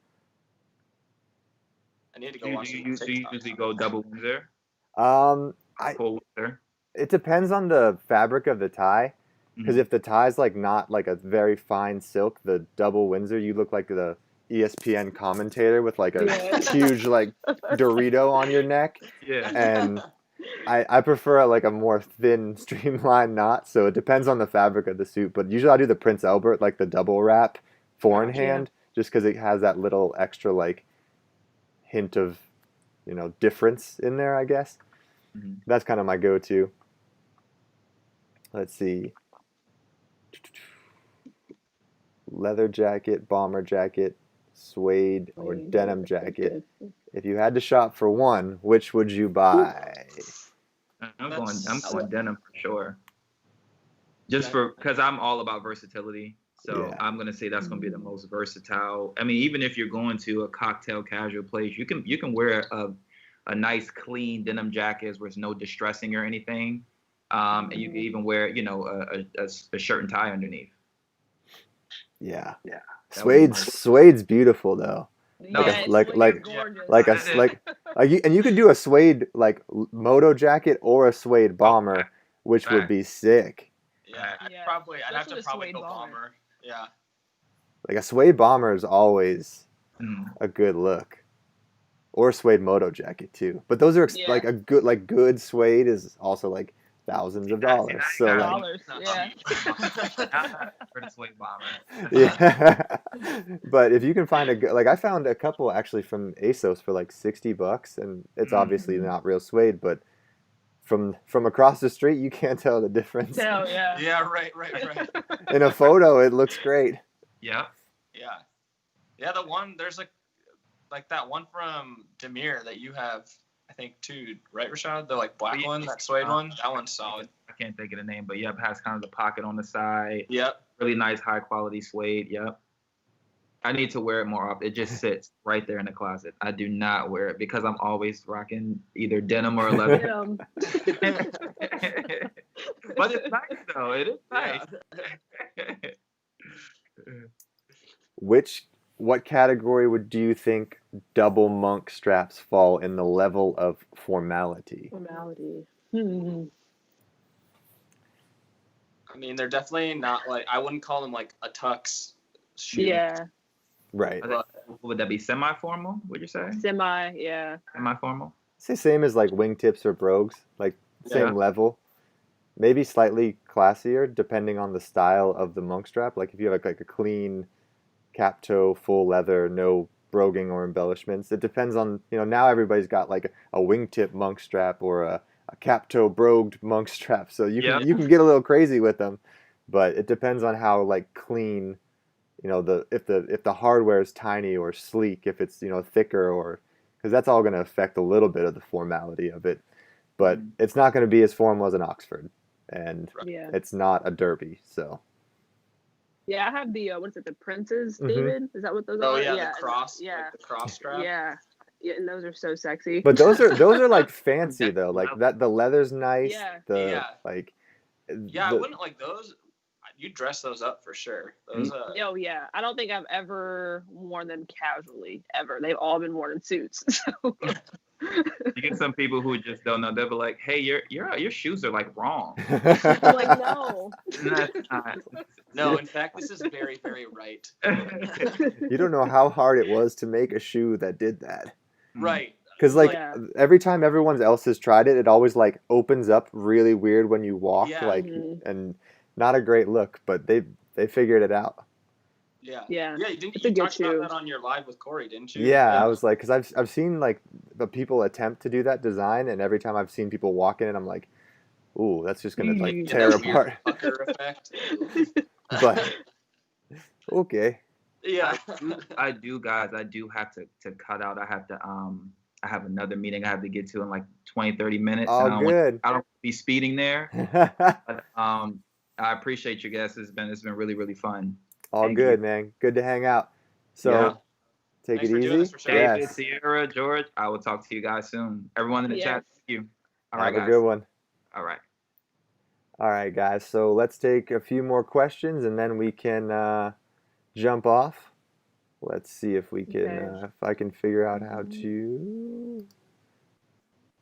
I need to go watch you usually go double Windsor? Full Windsor? It depends on the fabric of the tie. Because if the tie's like not like a very fine silk, the double Windsor, you look like the ESPN commentator with like a huge like Dorito on your neck. Yeah. And I prefer like a more thin, streamlined knot. So it depends on the fabric of the suit. But usually I do the Prince Albert, like the double wrap, four in Gotcha. hand, just because it has that little extra like hint of, difference in there, I guess. Mhm. That's kind of my go-to. Let's see. Leather jacket, bomber jacket, suede, or denim jacket. If you had to shop for one, which would you buy? I'm That's- going denim for sure. Just because I'm all about versatility. So Yeah. I'm gonna say that's gonna be the most versatile. I mean, even if you're going to a cocktail casual place, you can wear a nice clean denim jacket where there's no distressing or anything. And you can even wear, a shirt and tie underneath. Yeah. That would be Suede's beautiful though. Yeah, like- it's like- gorgeous. And you could do a suede like moto jacket or a suede bomber, which would be sick. Yeah, Yeah, I'd have especially to a probably suede go bomber. bomber. Yeah. Like a suede bomber is always Mm. a good look. Or a suede moto jacket too. But those are Yeah. like a good suede is also like thousands of dollars. So like, Dollars, yeah. For the suede bomber. yeah. But if you can find like I found a couple actually from ASOS for like $60, and it's obviously not real suede, but from across the street you can't tell the difference. Hell yeah. Yeah, right. In a photo it looks great. Yep. Yeah. Yeah, there's like that one from Demir that you have, I think, too, right, Rashad? The like black one, that suede one? That one's solid. I can't think of the name, but yep, has kind of the pocket on the side. Yep. Really nice, high quality suede. Yep. I need to wear it more often. It just sits right there in the closet. I do not wear it because I'm always rocking either denim or leather. But it's nice though. It is nice. What category do you think double monk straps fall in the level of formality? Formality. I mean, they're definitely not like, I wouldn't call them like a tux shoe. Yeah. Right. Would that be semi-formal? Would you say Semi, yeah. semi-formal? It's the same as like wingtips or brogues, like same Yeah. level. Maybe slightly classier depending on the style of the monk strap. Like if you have like a clean cap toe, full leather, no broguing or embellishments. It depends on, now everybody's got like a wingtip monk strap or a cap toe brogued monk strap. So you can get a little crazy with them, but it depends on how like clean, if the hardware is tiny or sleek, if it's, thicker, or because that's all going to affect a little bit of the formality of it. But it's not going to be as formal as an Oxford, and Yeah. it's not a derby. So Yeah, I have the the Princes, Mhm. David? Is that what those Oh, are? yeah, the cross. Yeah. Like the cross strap. Yeah. Yeah, and those are so sexy. but those are like fancy though. Like that the leather's nice. Yeah. Yeah. Like Yeah, I wouldn't like those. You dress those up for sure. Those, Oh yeah, I don't think I've ever worn them casually ever. They've all been worn in suits. So. You get some people who just don't know. They'll be like, "Hey, your shoes are like wrong." I'm like, no. That's not. no, in fact, this is very, very right. You don't know how hard it was to make a shoe that did that. Right. Because like Yeah. every time everyone else has tried it, it always like opens up really weird when you walk, Yeah. like Mhm. and not a great look. But they figured it out. Yeah. Yeah. Yeah, It's a you good talked shoe. about that on your live with Corey, didn't you? Yeah, I was like, because I've seen like the people attempt to do that design, and every time I've seen people walk in it, I'm like, ooh, that's just gonna like Yeah, tear that weird apart. pucker effect. But okay. Yeah. I do, guys. I do have to cut out. I have to. I have another meeting I have to get to in like 20, 30 minutes. and All good. I don't want to be speeding there. But, I appreciate you guys. It's been really, really fun. All Thank good, you. man. Good to hang out. So Yeah. take Thanks it for doing this, easy. Rashad. David, Yes. Ciara, George, I will talk to you guys soon. Everyone in the chat, thank you. All right, Have a guys. good one. All right. All right, guys. So let's take a few more questions, and then we can jump off. Let's see if we can, Okay. if I can figure out how to.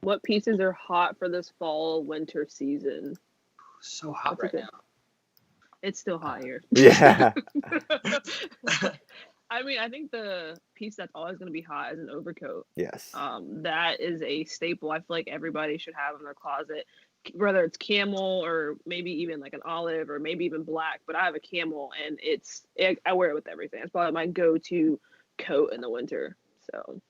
What pieces are hot for this fall winter season? So hot That's right okay. It's still hot here. Yeah. I mean, I think the piece that's always going to be hot is an overcoat. Yes. That is a staple. I feel like everybody should have in their closet, whether it's camel or maybe even like an olive or maybe even black. But I have a camel, and I wear it with everything. It's probably my go-to coat in the winter. So.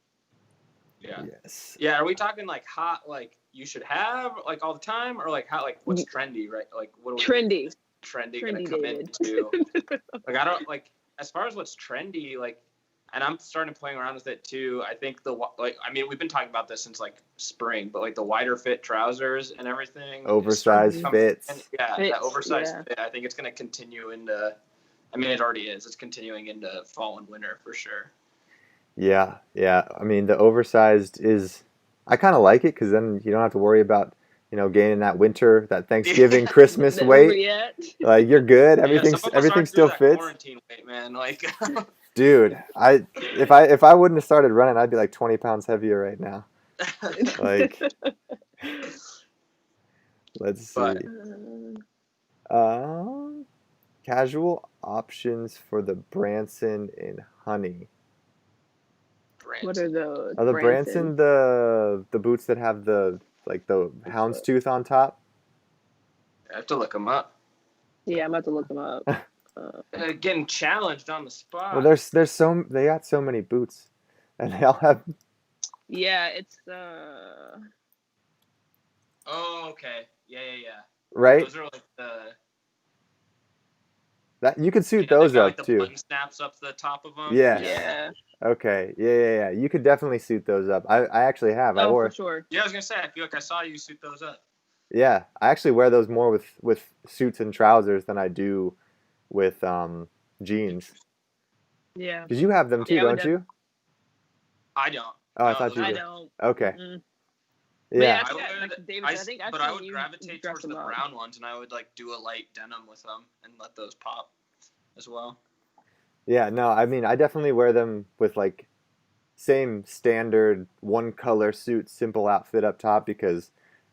Yeah. Yes. Yeah. Are we talking like hot, like you should have like all the time, or like how, like what's trendy, right? Like what are we trendy gonna come David. into? Like I don't like as far as what's trendy, like, and I'm starting playing around with it too. I think we've been talking about this since like spring, but like the wider fit trousers and everything, Oversized fits. That oversized fit. I think it's gonna continue into. I mean, it already is. It's continuing into fall and winter for sure. Yeah. I mean, the oversized is. I kind of like it because then you don't have to worry about gaining that winter, that Thanksgiving, Christmas weight. Like you're good. Everything still fits. Quarantine weight, man. Like, dude, if I wouldn't have started running, I'd be like 20 pounds heavier right now. Like, let's see. Casual options for the Branson in honey. What are those? Are the Branson the boots that have the houndstooth on top? I have to look them up. Yeah, I'm about to look them up. Getting challenged on the spot. Well, they got so many boots, and they all have. Yeah, it's Oh, okay. Yeah. Right. Those are like that you could suit those up the too. Button snaps up the top of them. Yeah. Okay. Yeah. You could definitely suit those up. I actually have. I wore. For sure. Yeah, I was gonna say. I feel like I saw you suit those up. Yeah, I actually wear those more with suits and trousers than I do with jeans. Yeah. Because you have them too, don't you? I don't. Oh, I thought you did. I don't. Okay. Mm-mm. Yeah. I would gravitate towards the brown ones, and I would like do a light denim with them and let those pop as well. Yeah, no, I mean, I definitely wear them with like same standard one color suit, simple outfit up top because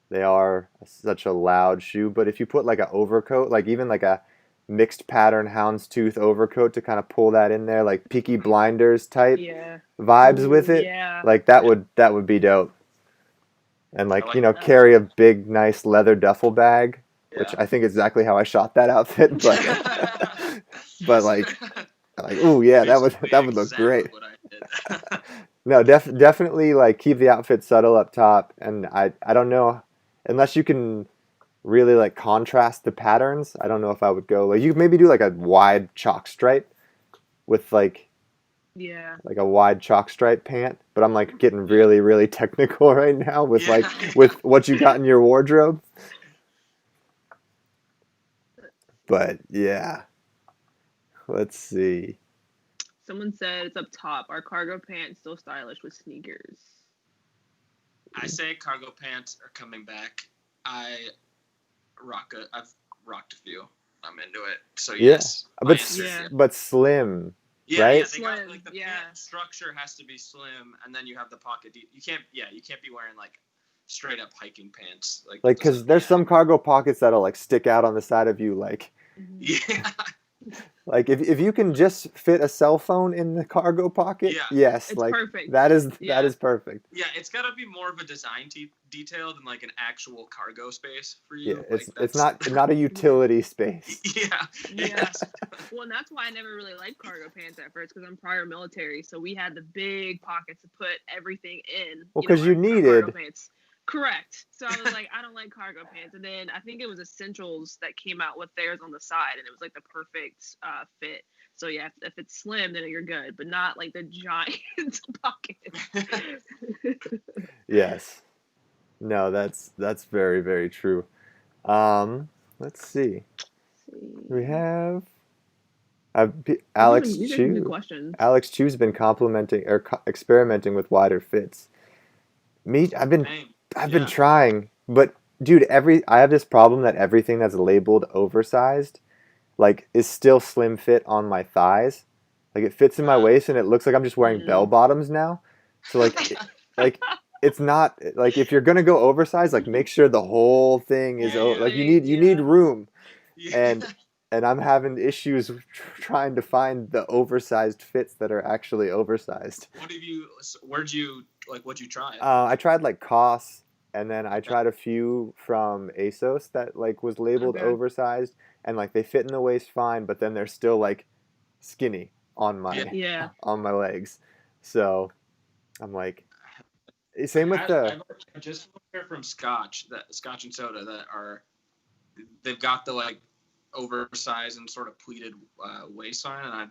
they are such a loud shoe. But if you put like an overcoat, like even like a mixed pattern houndstooth overcoat to kind of pull that in there, like Peaky Blinders type vibes with it, like that would be dope. And like carry a big nice leather duffel bag, which I think is exactly how I shot that outfit. But like ooh yeah, that would look great. No, definitely like keep the outfit subtle up top, and I don't know unless you can really like contrast the patterns. I don't know if I would go like you maybe do like a wide chalk stripe with like a wide chalk stripe pant, but I'm like getting really really technical right now with with what you got in your wardrobe. But yeah, let's see. Someone said it's up top. Are cargo pants still stylish with sneakers? I say cargo pants are coming back. I've rocked a few. I'm into it. So yes. But slim. Yeah, right? Yeah, they got like the pant structure has to be slim, and then you have the pocket. You can't be wearing like straight up hiking pants. Like because there's some cargo pockets that'll like stick out on the side of you, like. Yeah. Like if you can just fit a cell phone in the cargo pocket, yes, it's like perfect. that is perfect. Yeah, it's got to be more of a design detail than like an actual cargo space for you. Yeah, it's not a utility space. Yeah. Well, and that's why I never really liked cargo pants at first because I'm prior military, so we had the big pockets to put everything in. Well, because you needed. Cargo pants. Correct. So I was like, I don't like cargo pants. And then I think it was Essentials that came out with theirs on the side, and it was like the perfect fit. So yeah, if it's slim, then you're good, but not like the giant pocket. Yes. No, that's very very true. Let's see. We have Alex Chu. Alex Chu's been complimenting or experimenting with wider fits. I've been trying, but dude, I have this problem that everything that's labeled oversized, like, is still slim fit on my thighs. Like, it fits in my waist, and it looks like I'm just wearing bell bottoms now. So like, it's not like if you're gonna go oversized, like make sure the whole thing is like you need room, and and I'm having issues trying to find the oversized fits that are actually oversized. What'd you try? I tried like COS, and then I tried a few from ASOS that like was labeled Okay. oversized, and like they fit in the waist fine, but then they're still like skinny on my Yeah. on my legs. So I'm like, same with the. I just heard from Scotch and Soda they've got the like oversized and sort of pleated waistline, and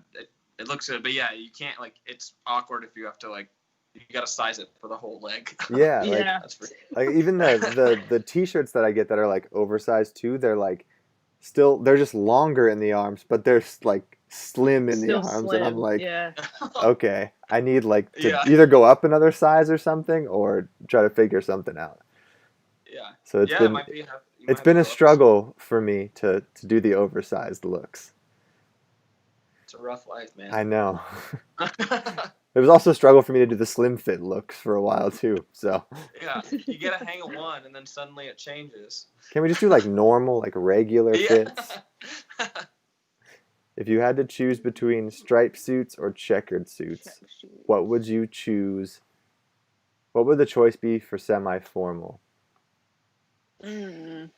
it looks good. But yeah, you can't like it's awkward if you have to like you got to size it for the whole leg. Yeah, like, Yeah. like even the t-shirts that I get that are like oversized too, they're like they're just longer in the arms, but they're like slim in the Still arms, slim. and I'm like, yeah. okay, I need like to Yeah. either go up another size or something, or try to figure something out. Yeah. So it's It been might be, it's been a struggle for me to do the oversized looks. It's a rough life, man. I know. It was also a struggle for me to do the slim fit looks for a while too. So Yeah, you get a hang of one, and then suddenly it changes. can we just do like normal, like regular Yeah. fits? If you had to choose between striped suits or checkered suits, what would you choose? What would the choice be for semi-formal? Mm.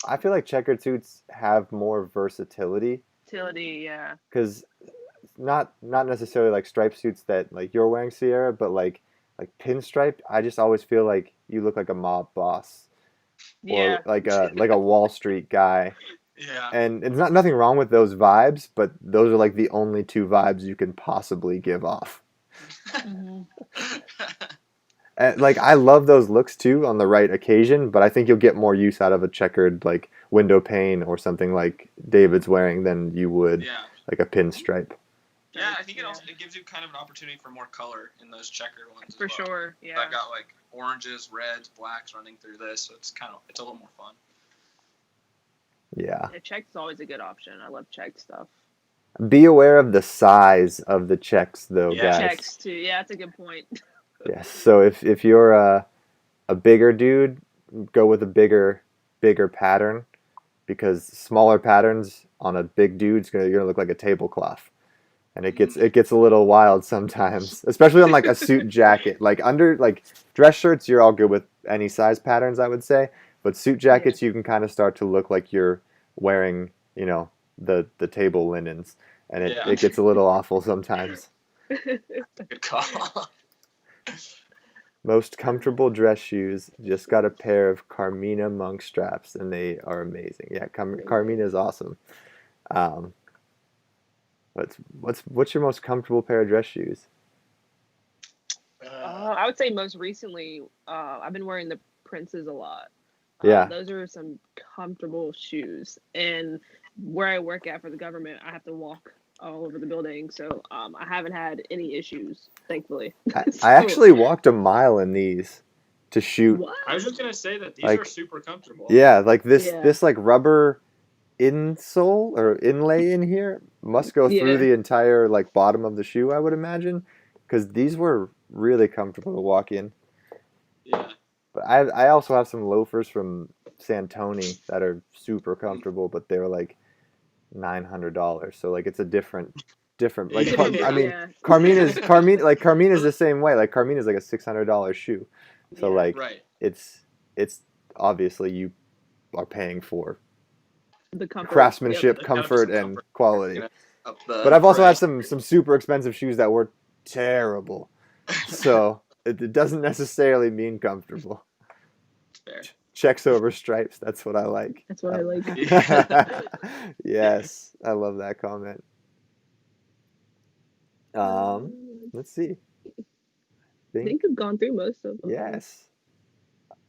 I feel like checkered suits have more versatility Utility, yeah. because not necessarily like striped suits that like you're wearing, Ciara, but like pinstriped. I just always feel like you look like a mob boss Yeah. or like a Wall Street guy. Yeah. And it's nothing wrong with those vibes, but those are like the only two vibes you can possibly give off. Mhm. And like I love those looks too on the right occasion, but I think you'll get more use out of a checkered like window pane or something like David's wearing than you would Yeah. like a pinstripe. Yeah, I think it gives you kind of an opportunity for more color in those checkered ones. For as well. sure, yeah. I've got like oranges, reds, blacks running through this, so it's a little more fun. Yeah. Yeah, check's always a good option. I love check stuff. Be aware of the size of the checks though, Yeah. guys. Checks too. Yeah, that's a good point. Yes. So if you're a bigger dude, go with a bigger pattern, because smaller patterns on a big dude's you're gonna look like a tablecloth, and it gets a little wild sometimes, especially on like a suit jacket. Like under like dress shirts, you're all good with any size patterns, I would say, but suit jackets you can kind of start to look like you're wearing the table linens, and it gets a little awful sometimes. Good call. Most comfortable dress shoes. Just got a pair of Carmina monk straps, and they are amazing. Yeah, Carmina is awesome. What's your most comfortable pair of dress shoes? I would say most recently, I've been wearing the Princes a lot. Yeah. Those are some comfortable shoes. And where I work at for the government, I have to walk all over the building. So I haven't had any issues, thankfully. I actually walked a mile in these to shoot. What? I was just gonna say that these Like- are super comfortable. Yeah, like this Yeah. this like rubber insole or inlay in here must go through Yeah. the entire like bottom of the shoe, I would imagine, because these were really comfortable to walk in. Yeah. But I also have some loafers from Santoni that are super comfortable, but they're like $900. So like it's a different like Yeah. I mean Yeah. Carmina's the same way. Like Carmina's like a $600 shoe. So Yeah. like Right. it's obviously you are paying for The comfort. craftsmanship, There's gotta be comfort, some and comfort. quality. Gonna up the But I've also had price. some super expensive shoes that were terrible. So it doesn't necessarily mean comfortable. Fair. Checks over stripes. That's what I like. That's what I like. Yes, I love that comment. Let's see. I think we've gone through most of them. Yes.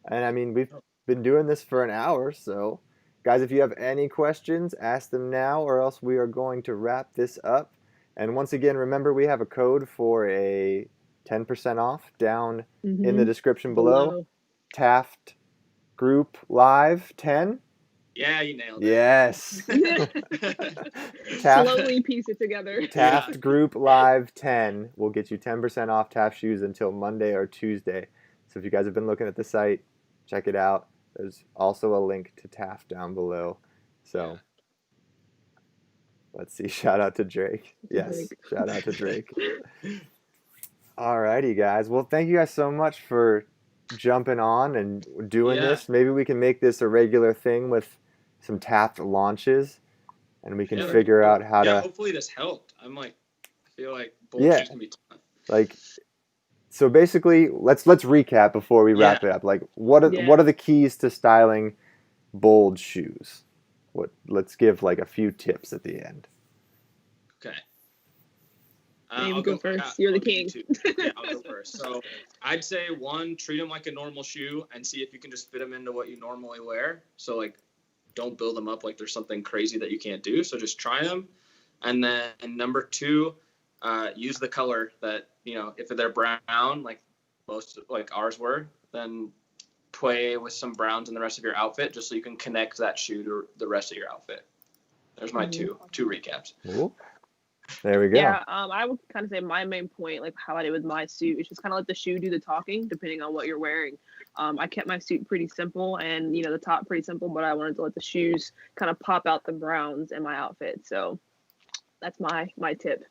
And I mean, we've been doing this for an hour, so guys, if you have any questions, ask them now, or else we are going to wrap this up. And once again, remember we have a code for a 10% off down in the description below. Taft Group Live 10. Yeah, you nailed it. Yes. Taft, Slowly piece it together. Taft Group Live 10 will get you 10% off Taft shoes until Monday or Tuesday. So if you guys have been looking at the site, check it out. There's also a link to Taft down below. So let's see. Shout out to Drake. Yes, Drake. shout out to Drake. Alrighty, guys. Well, thank you guys so much for jumping on and doing this. Maybe we can make this a regular thing with some Taft launches, and we can figure out how to. Hopefully this helped. I feel like bold Yeah. shoes can be tough. Like, so basically, let's recap before we wrap it up. Like, what are the keys to styling bold shoes? Let's give like a few tips at the end. Okay. You go first. You're the king. Yeah, I'll go first. So I'd say one, treat them like a normal shoe and see if you can just fit them into what you normally wear. So like, don't build them up like there's something crazy that you can't do. So just try them. And then number two, use the color that, if they're brown, like most like ours were, then play with some browns in the rest of your outfit just so you can connect that shoe to the rest of your outfit. There's my two recaps. Ooh. There we go. Yeah, I would kind of say my main point, like how I did with my suit, is just kind of let the shoe do the talking, depending on what you're wearing. I kept my suit pretty simple, and the top pretty simple, but I wanted to let the shoes kind of pop out the browns in my outfit. So that's my tip.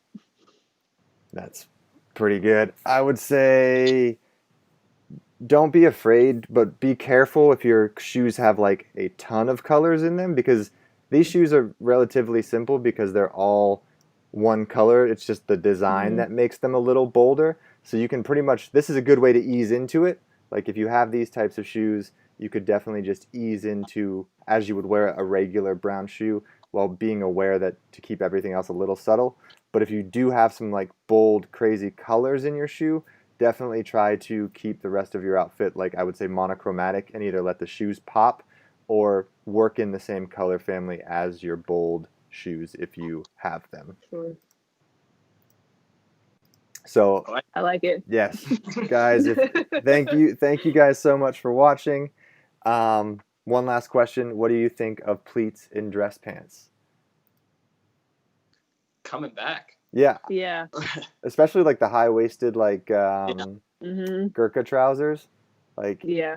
That's pretty good. I would say don't be afraid, but be careful if your shoes have like a ton of colors in them, because these shoes are relatively simple because they're all one color. It's just the design that makes them a little bolder. So you can pretty much, this is a good way to ease into it. Like if you have these types of shoes, you could definitely just ease into as you would wear a regular brown shoe while being aware that to keep everything else a little subtle. But if you do have some like bold, crazy colors in your shoe, definitely try to keep the rest of your outfit, like I would say, monochromatic, and either let the shoes pop or work in the same color family as your bold shoes if you have them. Sure. So I like it. Yes, guys. Thank you guys so much for watching. One last question: what do you think of pleats in dress pants? Coming back. Yeah. Yeah. Especially like the high-waisted, like Gurkha trousers, like. Yeah.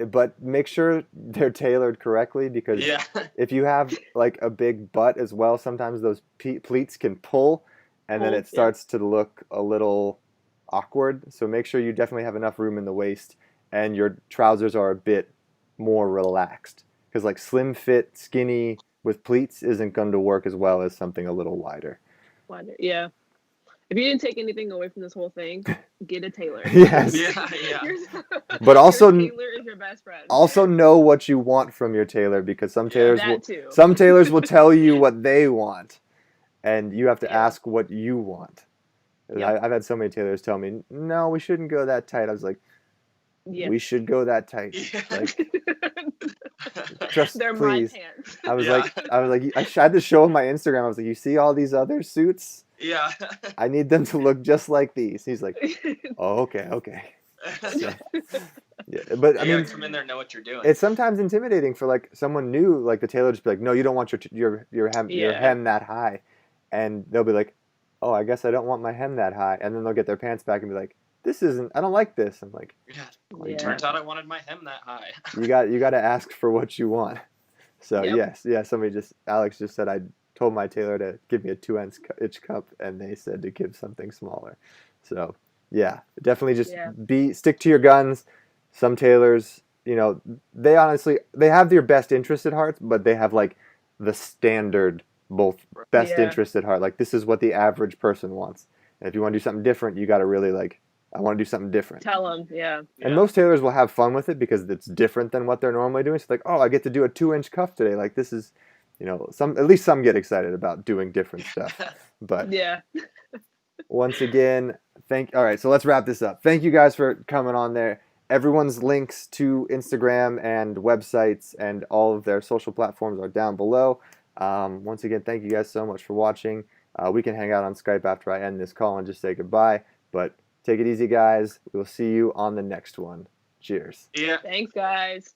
But make sure they're tailored correctly, because if you have like a big butt as well, sometimes those pleats can pull, and then it starts to look a little awkward. So make sure you definitely have enough room in the waist, and your trousers are a bit more relaxed, because like slim fit, skinny with pleats isn't going to work as well as something a little wider. Yeah. If you didn't take anything away from this whole thing, get a tailor. Yes. Yeah. But also, your tailor is your best friend. Also know what you want from your tailor, because some tailors will tell you what they want, and you have to ask what you want. I've had so many tailors tell me, "No, we shouldn't go that tight." I was like, "We should go that tight." Like, just they're please. my pants. I was like, I had to show him my Instagram. I was like, "You see all these other suits? Yeah. I need them to look just like these." He's like, "Oh, okay." So, yeah, but I mean, come in there, know what you're doing. It's sometimes intimidating for like someone new, like the tailor, just be like, "No, you don't want your hem that high," and they'll be like, "Oh, I guess I don't want my hem that high," and then they'll get their pants back and be like, I don't like this. I'm like, Turns out I wanted my hem that high. you got to ask for what you want. So yes, Alex just said I told my tailor to give me a 2-inch cup, and they said to give something smaller. So yeah, definitely just stick to your guns. Some tailors, they have your best interest at heart, but they have like the standard best interest at heart. Like, this is what the average person wants. And if you want to do something different, you got to really I want to do something different. Tell them, And most tailors will have fun with it because it's different than what they're normally doing. So like, oh, I get to do a 2-inch cuff today. Like, this is, at least some get excited about doing different stuff. But once again, all right, so let's wrap this up. Thank you guys for coming on there. Everyone's links to Instagram and websites and all of their social platforms are down below. Once again, thank you guys so much for watching. We can hang out on Skype after I end this call and just say goodbye. But take it easy, guys. We'll see you on the next one. Cheers. Thanks, guys.